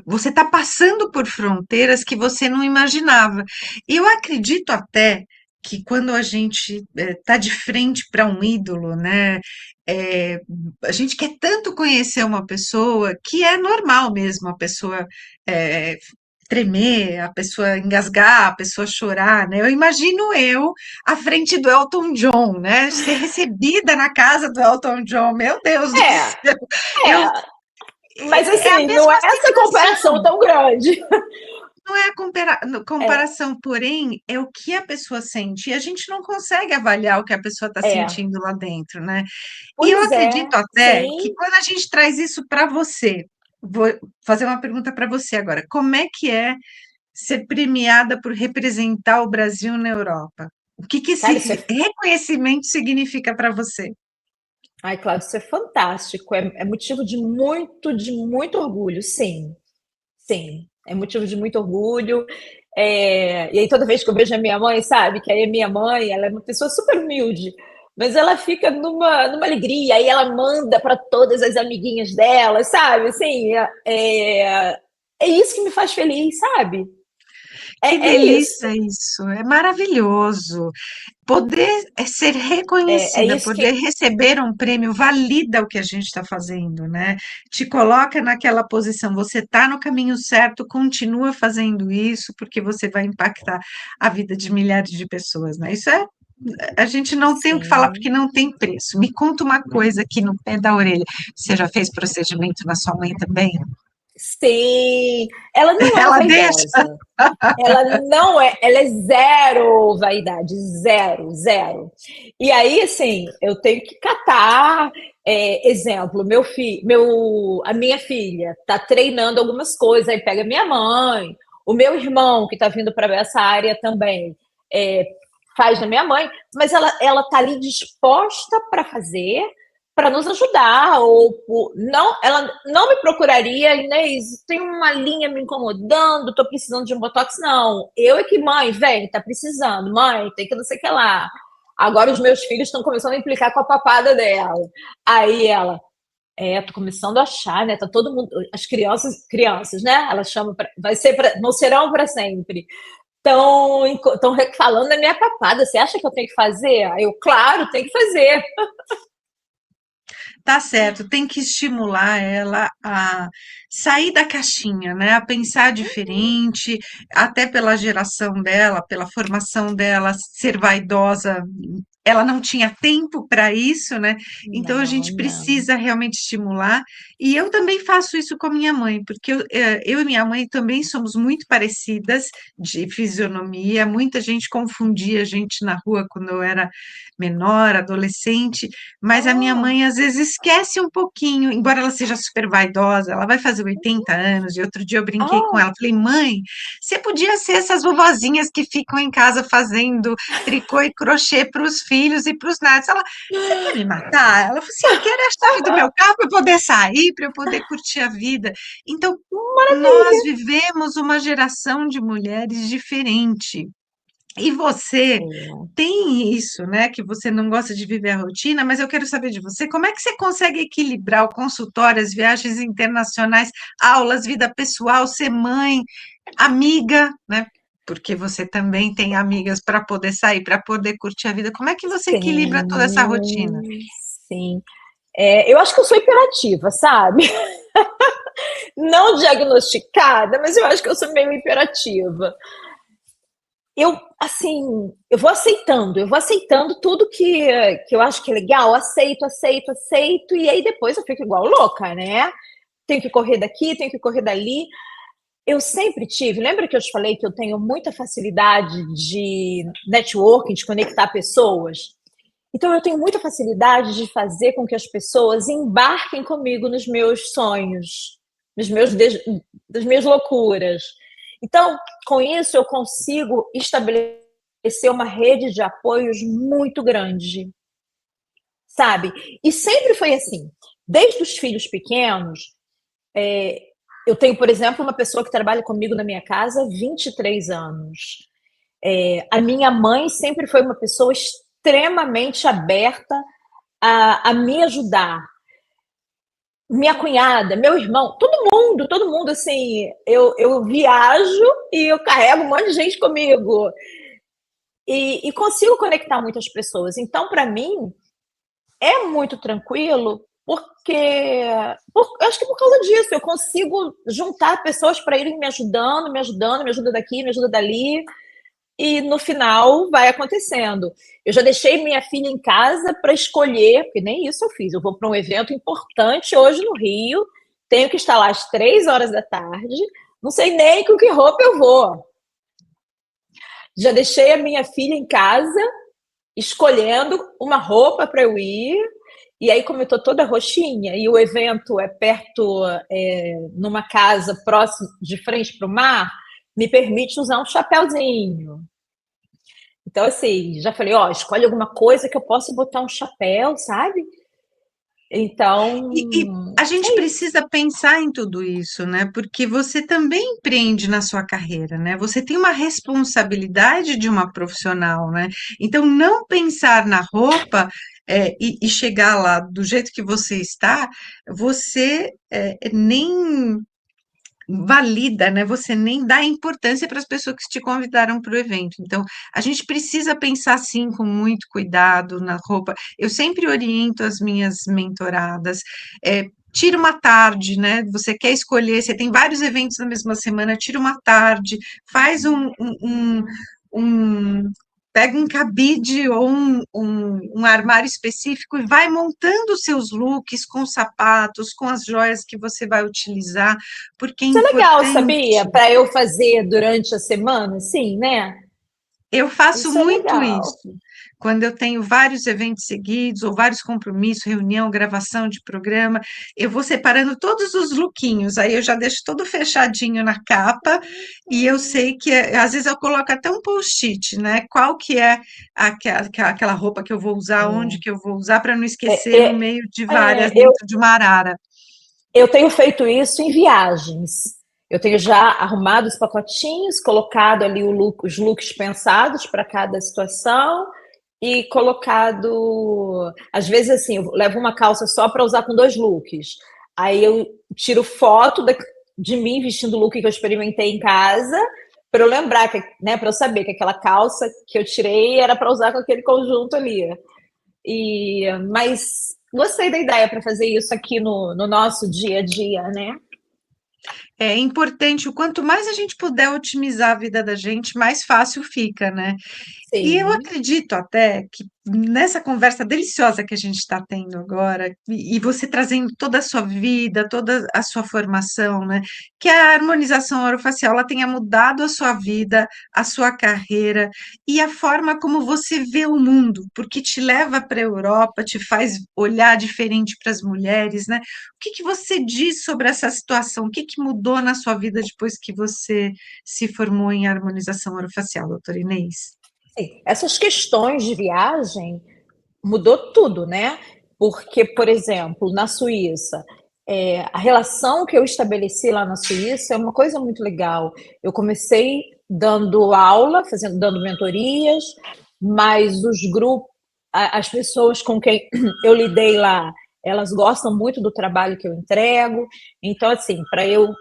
você está passando por fronteiras que você não imaginava. Eu acredito até que quando a gente está de frente para um ídolo, né, é, a gente quer tanto conhecer uma pessoa que é normal mesmo a pessoa é, tremer, a pessoa engasgar, a pessoa chorar, né? Eu imagino eu à frente do Elton John, né? Ser recebida na casa do Elton John, meu Deus do é, céu. Eu, é. Mas é a assim, não mesma é essa comparação sensação, tão grande. não é a É, comparação, porém, é o que a pessoa sente. E a gente não consegue avaliar o que a pessoa está é. sentindo lá dentro, né? E eu Pois é, acredito até que sim. quando a gente traz isso para você, vou fazer uma pergunta para você agora. Como é ser premiada por representar o Brasil na Europa? O que que Cara, isso esse é. reconhecimento significa para você? Ai, Cláudio, isso é fantástico. É motivo de muito orgulho, sim. Sim. É motivo de muito orgulho. E aí, toda vez que eu vejo a minha mãe, sabe? Que aí a minha mãe, ela é uma pessoa super humilde, mas ela fica numa alegria, aí ela manda para todas as amiguinhas dela, sabe? Assim, é isso que me faz feliz, sabe? Que É isso. delícia isso, é maravilhoso. Poder ser É reconhecida, isso poder que. receber um prêmio valida o que a gente está fazendo, né? Te coloca naquela posição, você está no caminho certo, continua fazendo isso, porque você vai impactar a vida de milhares de pessoas, né? Isso é, a gente não tem o que falar porque Sim. não tem preço. Me conta uma coisa aqui no pé da orelha. Você já fez procedimento na sua mãe também? Sim, ela não é Ela deixa? vaidosa. Ela não é, ela é zero vaidade, zero, zero. E aí, assim, eu tenho que catar, exemplo, a minha filha tá treinando algumas coisas, aí pega minha mãe, o meu irmão que tá vindo para essa área também, é, faz na minha mãe, mas ela tá ali disposta para fazer, para nos ajudar, não, ela não me procuraria, Inês, tem uma linha me incomodando, tô precisando de um botox, não. Eu é que, mãe, vem, tá precisando, mãe, tem que não sei o que lá. Agora os meus filhos estão começando a implicar com a papada dela. Aí ela, tô começando a achar, né? Tá todo mundo, as crianças, né? Elas chamam, não serão para sempre. Estão falando da minha papada. Você acha que eu tenho que fazer? Aí eu, claro, tem que fazer. Tá certo, tem que estimular ela a sair da caixinha, né? A pensar diferente, até pela geração dela, pela formação dela, ser vaidosa, ela não tinha tempo para isso, né? Então a Não, gente não. precisa realmente estimular. E eu também faço isso com a minha mãe, porque eu e minha mãe também somos muito parecidas de fisionomia. Muita gente confundia a gente na rua quando eu era menor, adolescente. Mas a minha Oh, mãe às vezes esquece um pouquinho, embora ela seja super vaidosa, ela vai fazer 80 anos, e outro dia eu brinquei com oh, ela, falei, mãe, você podia ser essas vovozinhas que ficam em casa fazendo tricô e crochê para os filhos e para os netos. Ela, você quer me matar? Ela falou assim, eu quero a chave do meu carro para eu poder sair, para eu poder curtir a vida. Então, nós vivemos uma geração de mulheres diferente. E você É. tem isso, né? Que você não gosta de viver a rotina, mas eu quero saber de você, como é que você consegue equilibrar o consultório, as viagens internacionais, aulas, vida pessoal, ser mãe, amiga, né? Porque você também tem amigas para poder sair, para poder curtir a vida. Como é que você equilibra toda essa rotina? Sim, sim. Eu acho que eu sou hiperativa, sabe? Não diagnosticada, mas eu acho que eu sou meio hiperativa. Assim, eu vou aceitando tudo que eu acho que é legal, aceito, aceito, aceito, e aí depois eu fico igual louca, né? Tenho que correr daqui, tenho que correr dali. Eu sempre tive, lembra que eu te falei que eu tenho muita facilidade de networking, de conectar pessoas? Então eu tenho muita facilidade de fazer com que as pessoas embarquem comigo nos meus sonhos, nos meus das minhas loucuras. Então, com isso eu consigo estabelecer uma rede de apoios muito grande, sabe? E sempre foi assim. Desde os filhos pequenos, eu tenho, por exemplo, uma pessoa que trabalha comigo na minha casa há 23 anos. A minha mãe sempre foi uma pessoa extremamente aberta a me ajudar. Minha cunhada, meu irmão, todo mundo, assim, eu viajo e eu carrego um monte de gente comigo. E consigo conectar muitas pessoas. Então, para mim, é muito tranquilo, porque acho que por causa disso, eu consigo juntar pessoas para irem me ajudando, me ajudando, me ajuda daqui, me ajuda dali, e no final vai acontecendo. Eu já deixei minha filha em casa para escolher, porque nem isso eu fiz. Eu vou para um evento importante hoje no Rio, tenho que estar lá às 3 horas da tarde, não sei nem com que roupa eu vou. Já deixei a minha filha em casa, escolhendo uma roupa para eu ir. E aí, como eu estou toda roxinha e o evento é perto, numa casa próximo, de frente para o mar, me permite usar um chapéuzinho. Então, assim, já falei, ó, escolhe alguma coisa que eu possa botar um chapéu, sabe? E Então, a gente é isso. precisa pensar em tudo isso, né? Porque você também empreende na sua carreira, né? Você tem uma responsabilidade de uma profissional, né? Então, não pensar na roupa, e chegar lá do jeito que você está, você nem valida, né? Você nem dá importância para as pessoas que te convidaram para o evento. Então, a gente precisa pensar assim com muito cuidado na roupa. Eu sempre oriento as minhas mentoradas. Tira uma tarde, né? Você quer escolher, você tem vários eventos na mesma semana, tira uma tarde, faz um pega um cabide ou um armário específico e vai montando os seus looks com sapatos, com as joias que você vai utilizar, porque é Isso é legal, importante. sabia? Para eu fazer durante a semana, sim, né? Eu faço Isso é muito legal. isso. Quando eu tenho vários eventos seguidos, ou vários compromissos, reunião, gravação de programa, eu vou separando todos os lookinhos, aí eu já deixo todo fechadinho na capa, e eu sei que, às vezes eu coloco até um post-it, né? Qual que é aquela roupa que eu vou usar, onde que eu vou usar, para não esquecer no É, meio de várias, eu, dentro de uma arara. eu tenho feito isso em viagens. Eu tenho já arrumado os pacotinhos, colocado ali os looks pensados para cada situação e colocado. Às vezes, assim, eu levo uma calça só para usar com 2 looks. Aí eu tiro foto de mim vestindo o look que eu experimentei em casa, para eu lembrar, né, para eu saber que aquela calça que eu tirei era para usar com aquele conjunto ali. Mas gostei da ideia para fazer isso aqui no nosso dia a dia, né? É importante, o quanto mais a gente puder otimizar a vida da gente, mais fácil fica, né? E eu Sim. acredito até que nessa conversa deliciosa que a gente está tendo agora, e você trazendo toda a sua vida, toda a sua formação, né, que a harmonização orofacial ela tenha mudado a sua vida, a sua carreira e a forma como você vê o mundo, porque te leva para a Europa, te faz olhar diferente para as mulheres, né? O que que você diz sobre essa situação? O que que mudou na sua vida depois que você se formou em harmonização orofacial, doutora Inês? Sim, essas questões de viagem mudou tudo, né? Porque, por exemplo, na Suíça, a relação que eu estabeleci lá na Suíça é uma coisa muito legal. Eu comecei dando aula, dando mentorias, mas os grupos, as pessoas com quem eu lidei lá, elas gostam muito do trabalho que eu entrego. Então, assim, para eu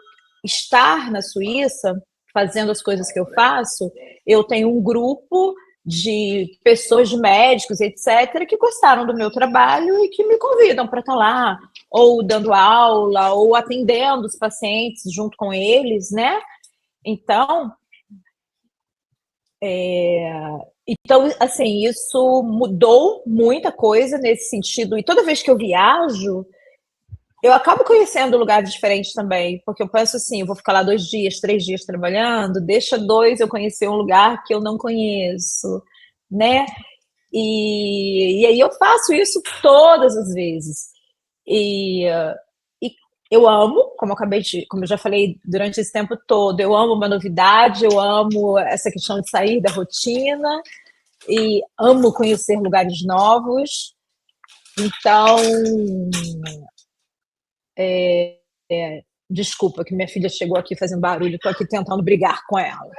estar na Suíça fazendo as coisas que eu faço, eu tenho um grupo de pessoas, de médicos, etc., que gostaram do meu trabalho e que me convidam para estar lá, ou dando aula, ou atendendo os pacientes junto com eles, né? Então, assim, isso mudou muita coisa nesse sentido. E toda vez que eu viajo, eu acabo conhecendo lugares diferentes também, porque eu penso assim, eu vou ficar lá 2 dias, 3 dias trabalhando, deixa 2 eu conhecer um lugar que eu não conheço, né? E aí eu faço isso todas as vezes. E, e eu amo, como eu já falei durante esse tempo todo, eu amo uma novidade, eu amo essa questão de sair da rotina e amo conhecer lugares novos. Então, desculpa que minha filha chegou aqui fazendo barulho, estou aqui tentando brigar com ela.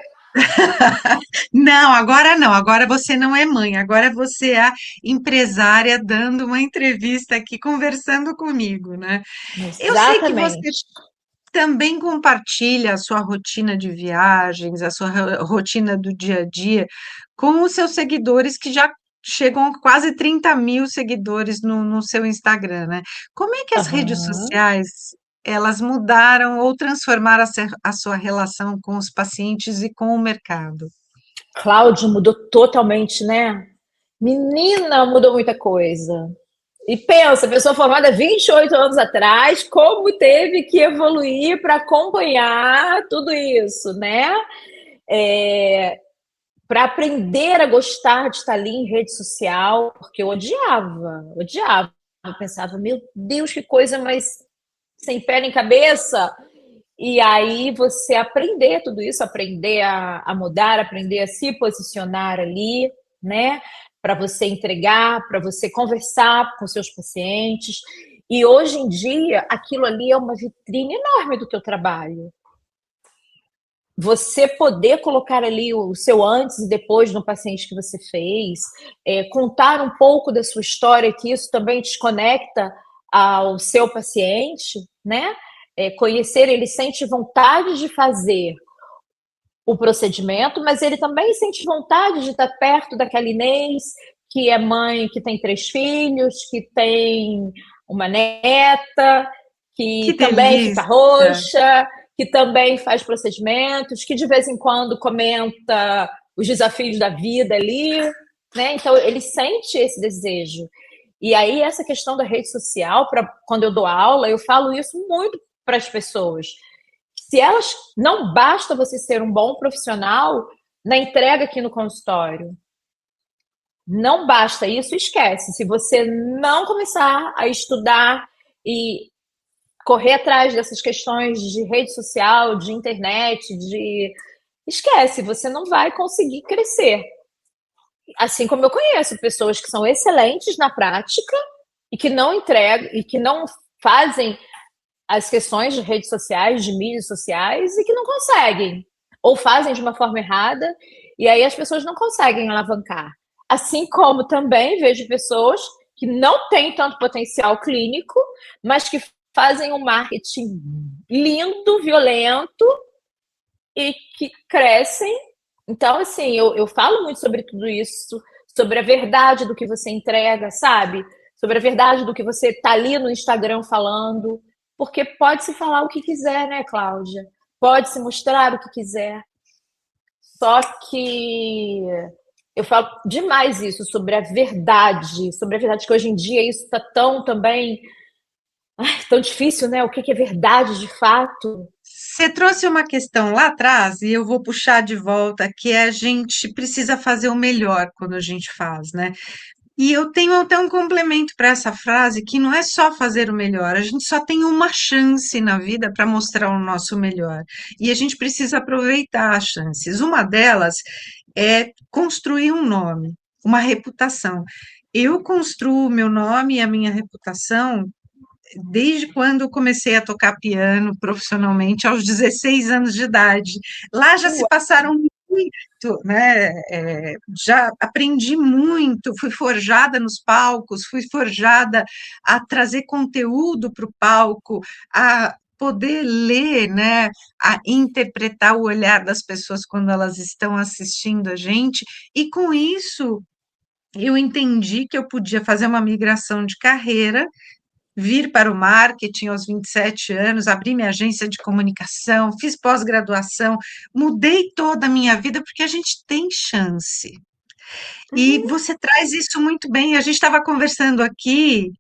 Não, agora não. Agora você não é mãe. Agora você é a empresária dando uma entrevista aqui, conversando comigo, né? Eu sei que você Exatamente. também compartilha a sua rotina de viagens, a sua rotina do dia a dia com os seus seguidores que já chegam a quase 30.000 seguidores no seu Instagram, né? Como é que as redes Uhum. sociais elas mudaram ou transformaram a sua relação com os pacientes e com o mercado? Cláudio mudou totalmente, né? Menina, mudou muita coisa. E pensa, pessoa formada 28 anos atrás, como teve que evoluir para acompanhar tudo isso, né? É, para aprender a gostar de estar ali em rede social, porque eu odiava, odiava. Eu pensava, meu Deus, que coisa mais sem pé nem cabeça. E aí você aprender tudo isso, aprender a mudar, aprender a se posicionar ali, né? Para você entregar, para você conversar com seus pacientes. E hoje em dia, aquilo ali é uma vitrine enorme do teu trabalho. Você poder colocar ali o seu antes e depois no paciente que você fez, contar um pouco da sua história, que isso também te conecta ao seu paciente, né? Conhecer, ele sente vontade de fazer o procedimento, mas ele também sente vontade de estar perto daquela Inês, que é mãe, que tem 3 filhos, que tem uma neta, Que que também fica delícia! roxa, que também faz procedimentos, que de vez em quando comenta os desafios da vida ali, né? Então ele sente esse desejo. E aí essa questão da rede social, para quando eu dou aula, eu falo isso muito para as pessoas. Se elas não basta você ser um bom profissional na entrega aqui no consultório. Não basta isso, esquece. Se você não começar a estudar e correr atrás dessas questões de rede social, de internet, de esquece, você não vai conseguir crescer. Assim como eu conheço pessoas que são excelentes na prática e que não entregam e que não fazem as questões de redes sociais, de mídias sociais e que não conseguem ou fazem de uma forma errada e aí as pessoas não conseguem alavancar. Assim como também vejo pessoas que não têm tanto potencial clínico, mas que fazem um marketing lindo, violento e que crescem. Então, assim, eu falo muito sobre tudo isso, sobre a verdade do que você entrega, sabe? Sobre a verdade do que você tá ali no Instagram falando, porque pode se falar o que quiser, né, Cláudia? Pode se mostrar o que quiser. Só que eu falo demais isso sobre a verdade que hoje em dia isso está tão também tão difícil, né? O que é verdade de fato? Você trouxe uma questão lá atrás e eu vou puxar de volta, que é a gente precisa fazer o melhor quando a gente faz, né? E eu tenho até um complemento para essa frase, que não é só fazer o melhor, a gente só tem uma chance na vida para mostrar o nosso melhor. E a gente precisa aproveitar as chances. Uma delas, é construir um nome, uma reputação. Eu construo o meu nome e a minha reputação desde quando eu comecei a tocar piano profissionalmente, aos 16 anos de idade. Lá já se passaram muito, né? Já aprendi muito, fui forjada nos palcos, fui forjada a trazer conteúdo para o palco, a poder ler, né, a interpretar o olhar das pessoas quando elas estão assistindo a gente, e com isso eu entendi que eu podia fazer uma migração de carreira, vir para o marketing aos 27 anos, abri minha agência de comunicação, fiz pós-graduação, mudei toda a minha vida porque a gente tem chance. E Uhum. você traz isso muito bem. A gente estava conversando aqui,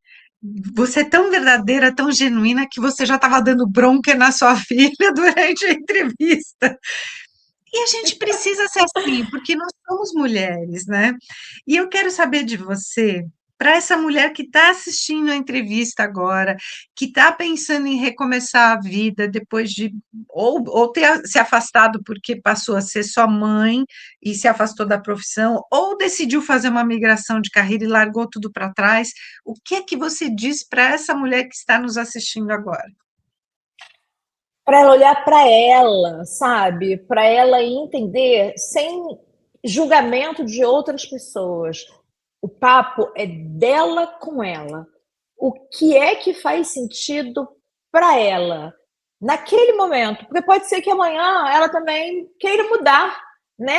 você é tão verdadeira, tão genuína, que você já estava dando bronca na sua filha durante a entrevista. E a gente precisa ser assim, porque nós somos mulheres, né? E eu quero saber de você, para essa mulher que está assistindo a entrevista agora, que está pensando em recomeçar a vida depois de ou ter se afastado porque passou a ser só mãe e se afastou da profissão, ou decidiu fazer uma migração de carreira e largou tudo para trás, o que é que você diz para essa mulher que está nos assistindo agora? Para ela olhar para ela, sabe? Para ela entender sem julgamento de outras pessoas. O papo é dela com ela. O que é que faz sentido para ela naquele momento? Porque pode ser que amanhã ela também queira mudar, né?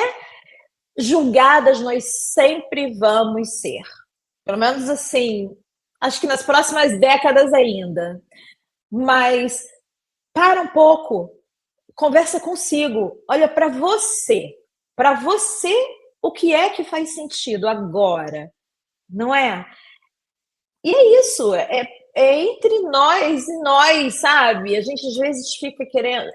Julgadas nós sempre vamos ser. Pelo menos assim, acho que nas próximas décadas ainda. Mas para um pouco, conversa consigo, olha para você. Para você, o que é que faz sentido agora? Não é? E é isso, é entre nós e nós, sabe? A gente às vezes fica querendo.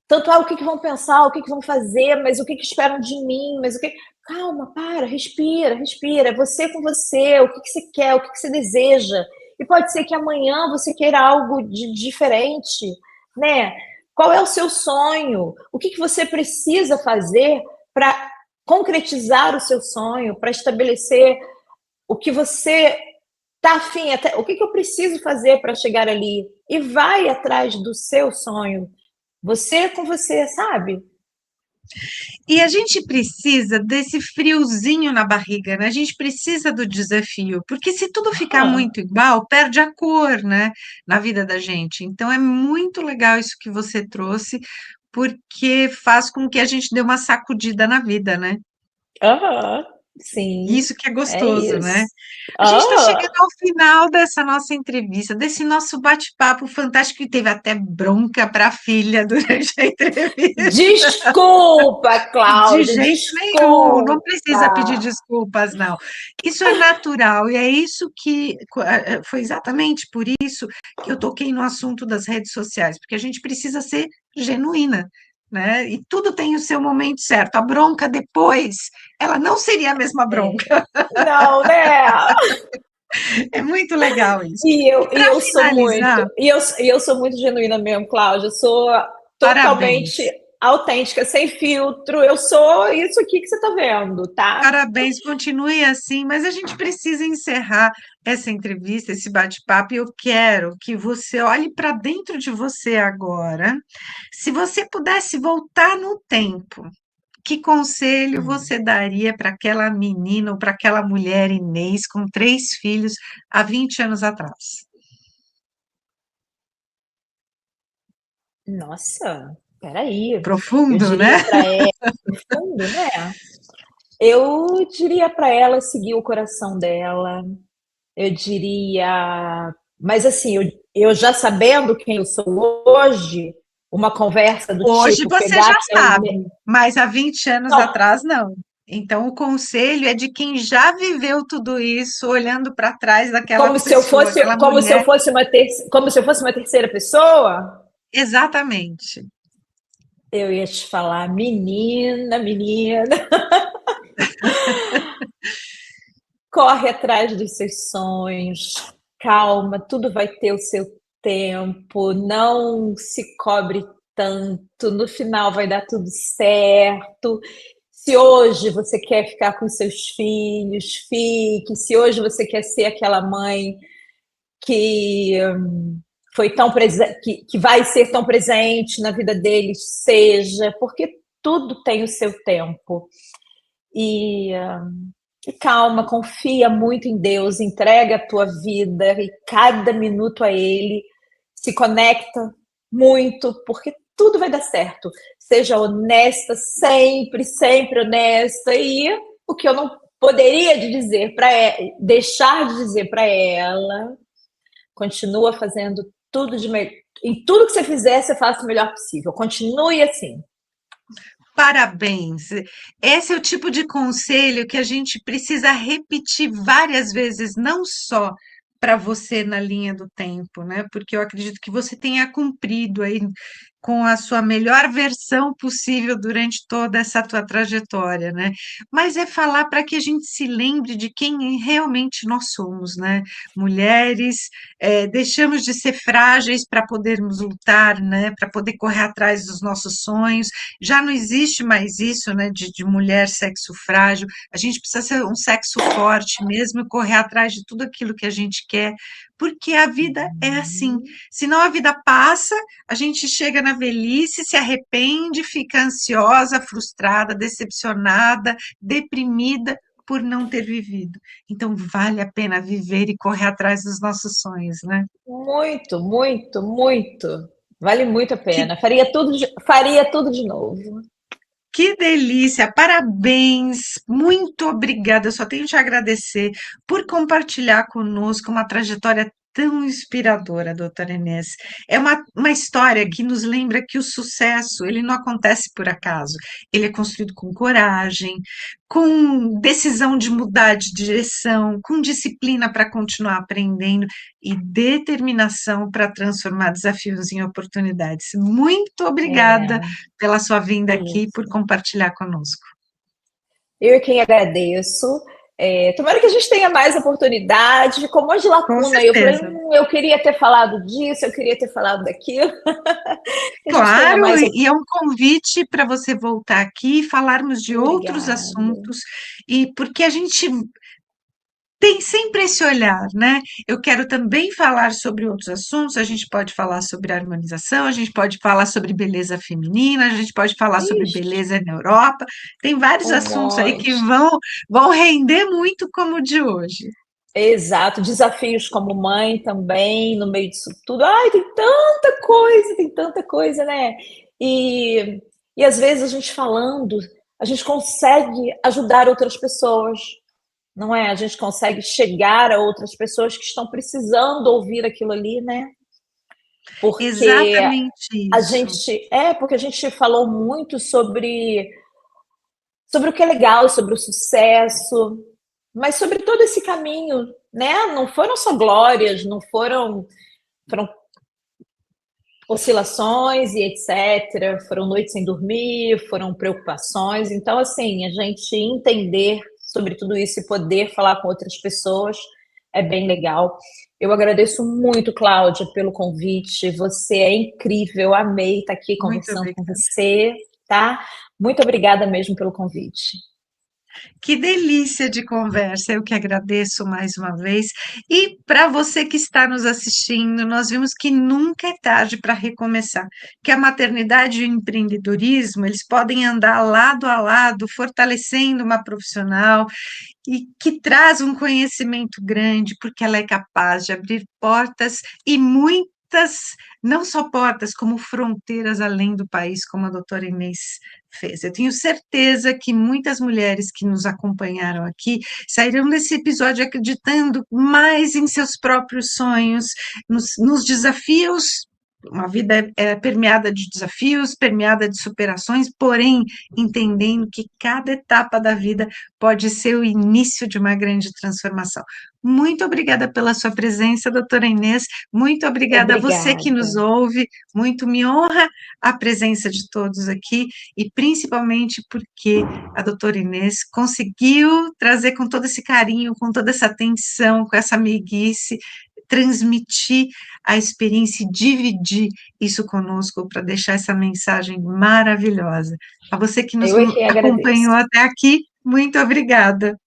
Tanto o que, que vão pensar, o que, que vão fazer, mas o que, que esperam de mim, mas o que. Calma, para, respira, respira. Você com você, o que, que você quer, o que, que você deseja. E pode ser que amanhã você queira algo de diferente, né? Qual é o seu sonho? O que, que você precisa fazer para concretizar o seu sonho, para estabelecer o que você tá afim, até, o que, que eu preciso fazer para chegar ali? E vai atrás do seu sonho. Você com você, sabe? E a gente precisa desse friozinho na barriga, né? A gente precisa do desafio, porque se tudo ficar Aham. muito igual, perde a cor, né, na vida da gente. Então é muito legal isso que você trouxe, porque faz com que a gente dê uma sacudida na vida, né? Aham. Sim, Isso que é é gostoso, né? isso. A gente está chegando Ah, ao final dessa nossa entrevista, desse nosso bate-papo fantástico, que teve até bronca para a filha durante a entrevista. desculpa, De Cláudia, jeito nenhum, não precisa pedir desculpa. desculpas, não. Isso é natural, e é isso que foi exatamente por isso que eu toquei no assunto das redes sociais, porque a gente precisa ser genuína, né? E tudo tem o seu momento certo. A bronca depois, ela não seria a mesma É. bronca. Não, né? É muito legal isso. E E eu, e para eu sou muito, finalizar, e eu sou muito genuína mesmo, Cláudia. Eu sou totalmente parabéns. autêntica, sem filtro. Eu sou isso aqui que você tá vendo, tá? Parabéns, continue assim, mas a gente precisa encerrar essa entrevista, esse bate-papo, e eu quero que você olhe para dentro de você agora. Se você pudesse voltar no tempo, que conselho Hum. você daria para aquela menina ou para aquela mulher Inês com 3 filhos há 20 anos atrás? Nossa, peraí. Eu Profundo, diria né? para ela, no fundo, né? Eu diria para ela seguir o coração dela. Eu diria, mas assim, eu já sabendo quem eu sou hoje, uma conversa do Hoje tipo você pegar já aquele. sabe, mas há 20 anos Não, atrás não. Então, o conselho é de quem já viveu tudo isso, olhando para trás daquela como se eu pessoa, fosse, aquela como se eu mulher. fosse como se eu fosse uma terceira pessoa. Exatamente. Eu ia te falar, menina, menina, corre atrás dos seus sonhos, calma, tudo vai ter o seu tempo, não se cobre tanto, no final vai dar tudo certo. Se hoje você quer ficar com seus filhos, fique. Se hoje você quer ser aquela mãe que foi tão que vai ser tão presente na vida deles, seja, porque tudo tem o seu tempo. E, e calma, confia muito em Deus, entrega a tua vida e cada minuto a Ele, se conecta muito, porque tudo vai dar certo. Seja honesta, sempre, sempre honesta. E o que eu não poderia dizer para deixar de dizer para ela, continua fazendo tudo de melhor. Em tudo que você fizer, você faça o melhor possível. Continue assim. Parabéns. Esse é o tipo de conselho que a gente precisa repetir várias vezes, não só para você na linha do tempo, né? Porque eu acredito que você tenha cumprido aí com a sua melhor versão possível durante toda essa tua trajetória, né? Mas é falar para que a gente se lembre de quem realmente nós somos, né? Mulheres, deixamos de ser frágeis para podermos lutar, né? Para poder correr atrás dos nossos sonhos. Já não existe mais isso, né? De mulher sexo frágil. A gente precisa ser um sexo forte mesmo e correr atrás de tudo aquilo que a gente quer, porque a vida é assim. Senão a vida passa, a gente chega na velhice, se arrepende, fica ansiosa, frustrada, decepcionada, deprimida por não ter vivido. Então vale a pena viver e correr atrás dos nossos sonhos, né? Muito, muito, muito. Vale muito a Que pena. Faria tudo de novo. Que delícia! Parabéns! Muito obrigada. Eu só tenho te agradecer por compartilhar conosco uma trajetória tão inspiradora, doutora Inês. É uma história que nos lembra que o sucesso, ele não acontece por acaso. Ele é construído com coragem, com decisão de mudar de direção, com disciplina para continuar aprendendo e determinação para transformar desafios em oportunidades. Muito obrigada É, pela sua vinda é aqui e por isso. compartilhar conosco. Eu é quem agradeço. Tomara que a gente tenha mais oportunidade. Ficou um monte de Com lacuna aí. Eu falei, certeza. eu queria ter falado disso, eu queria ter falado daquilo. Que a gente tenha Claro, mais. e é um convite para você voltar aqui e falarmos de outros Obrigada. assuntos, e porque a gente tem sempre esse olhar, né? Eu quero também falar sobre outros assuntos. A gente pode falar sobre harmonização, a gente pode falar sobre beleza feminina, a gente pode falar sobre Ixi, beleza na Europa. Tem vários um assuntos aí que monte. vão render muito como o de hoje. Exato. Desafios como mãe também, no meio disso tudo. Ai, tem tanta coisa, né? E, e às vezes a gente falando, a gente consegue ajudar outras pessoas. Não é? A gente consegue chegar a outras pessoas que estão precisando ouvir aquilo ali, né? Porque Exatamente isso. porque a gente falou muito sobre o que é legal, sobre o sucesso, mas sobre todo esse caminho, né? Não foram só glórias, não foram oscilações e etc. Foram noites sem dormir, foram preocupações. Então, assim, a gente entender sobre tudo isso e poder falar com outras pessoas é bem legal. Eu agradeço muito, Cláudia, pelo convite. Você é incrível, amei estar aqui Muito conversando com obrigada. você, tá? Muito obrigada mesmo pelo convite. Que delícia de conversa, eu que agradeço mais uma vez. E para você que está nos assistindo, nós vimos que nunca é tarde para recomeçar, que a maternidade e o empreendedorismo, eles podem andar lado a lado, fortalecendo uma profissional e que traz um conhecimento grande, porque ela é capaz de abrir portas e muitas, não só portas, como fronteiras além do país, como a doutora Inês fez. Eu tenho certeza que muitas mulheres que nos acompanharam aqui sairão desse episódio acreditando mais em seus próprios sonhos, nos desafios. Uma vida é permeada de desafios, permeada de superações, porém entendendo que cada etapa da vida pode ser o início de uma grande transformação. Muito obrigada pela sua presença, doutora Inês. Muito obrigada a você que nos Obrigada. ouve. Muito me honra a presença de todos aqui e principalmente porque a doutora Inês conseguiu trazer com todo esse carinho, com toda essa atenção, com essa amiguice, transmitir a experiência e dividir isso conosco para deixar essa mensagem maravilhosa. A você que nos Eu é que acompanhou agradeço. até aqui, muito obrigada.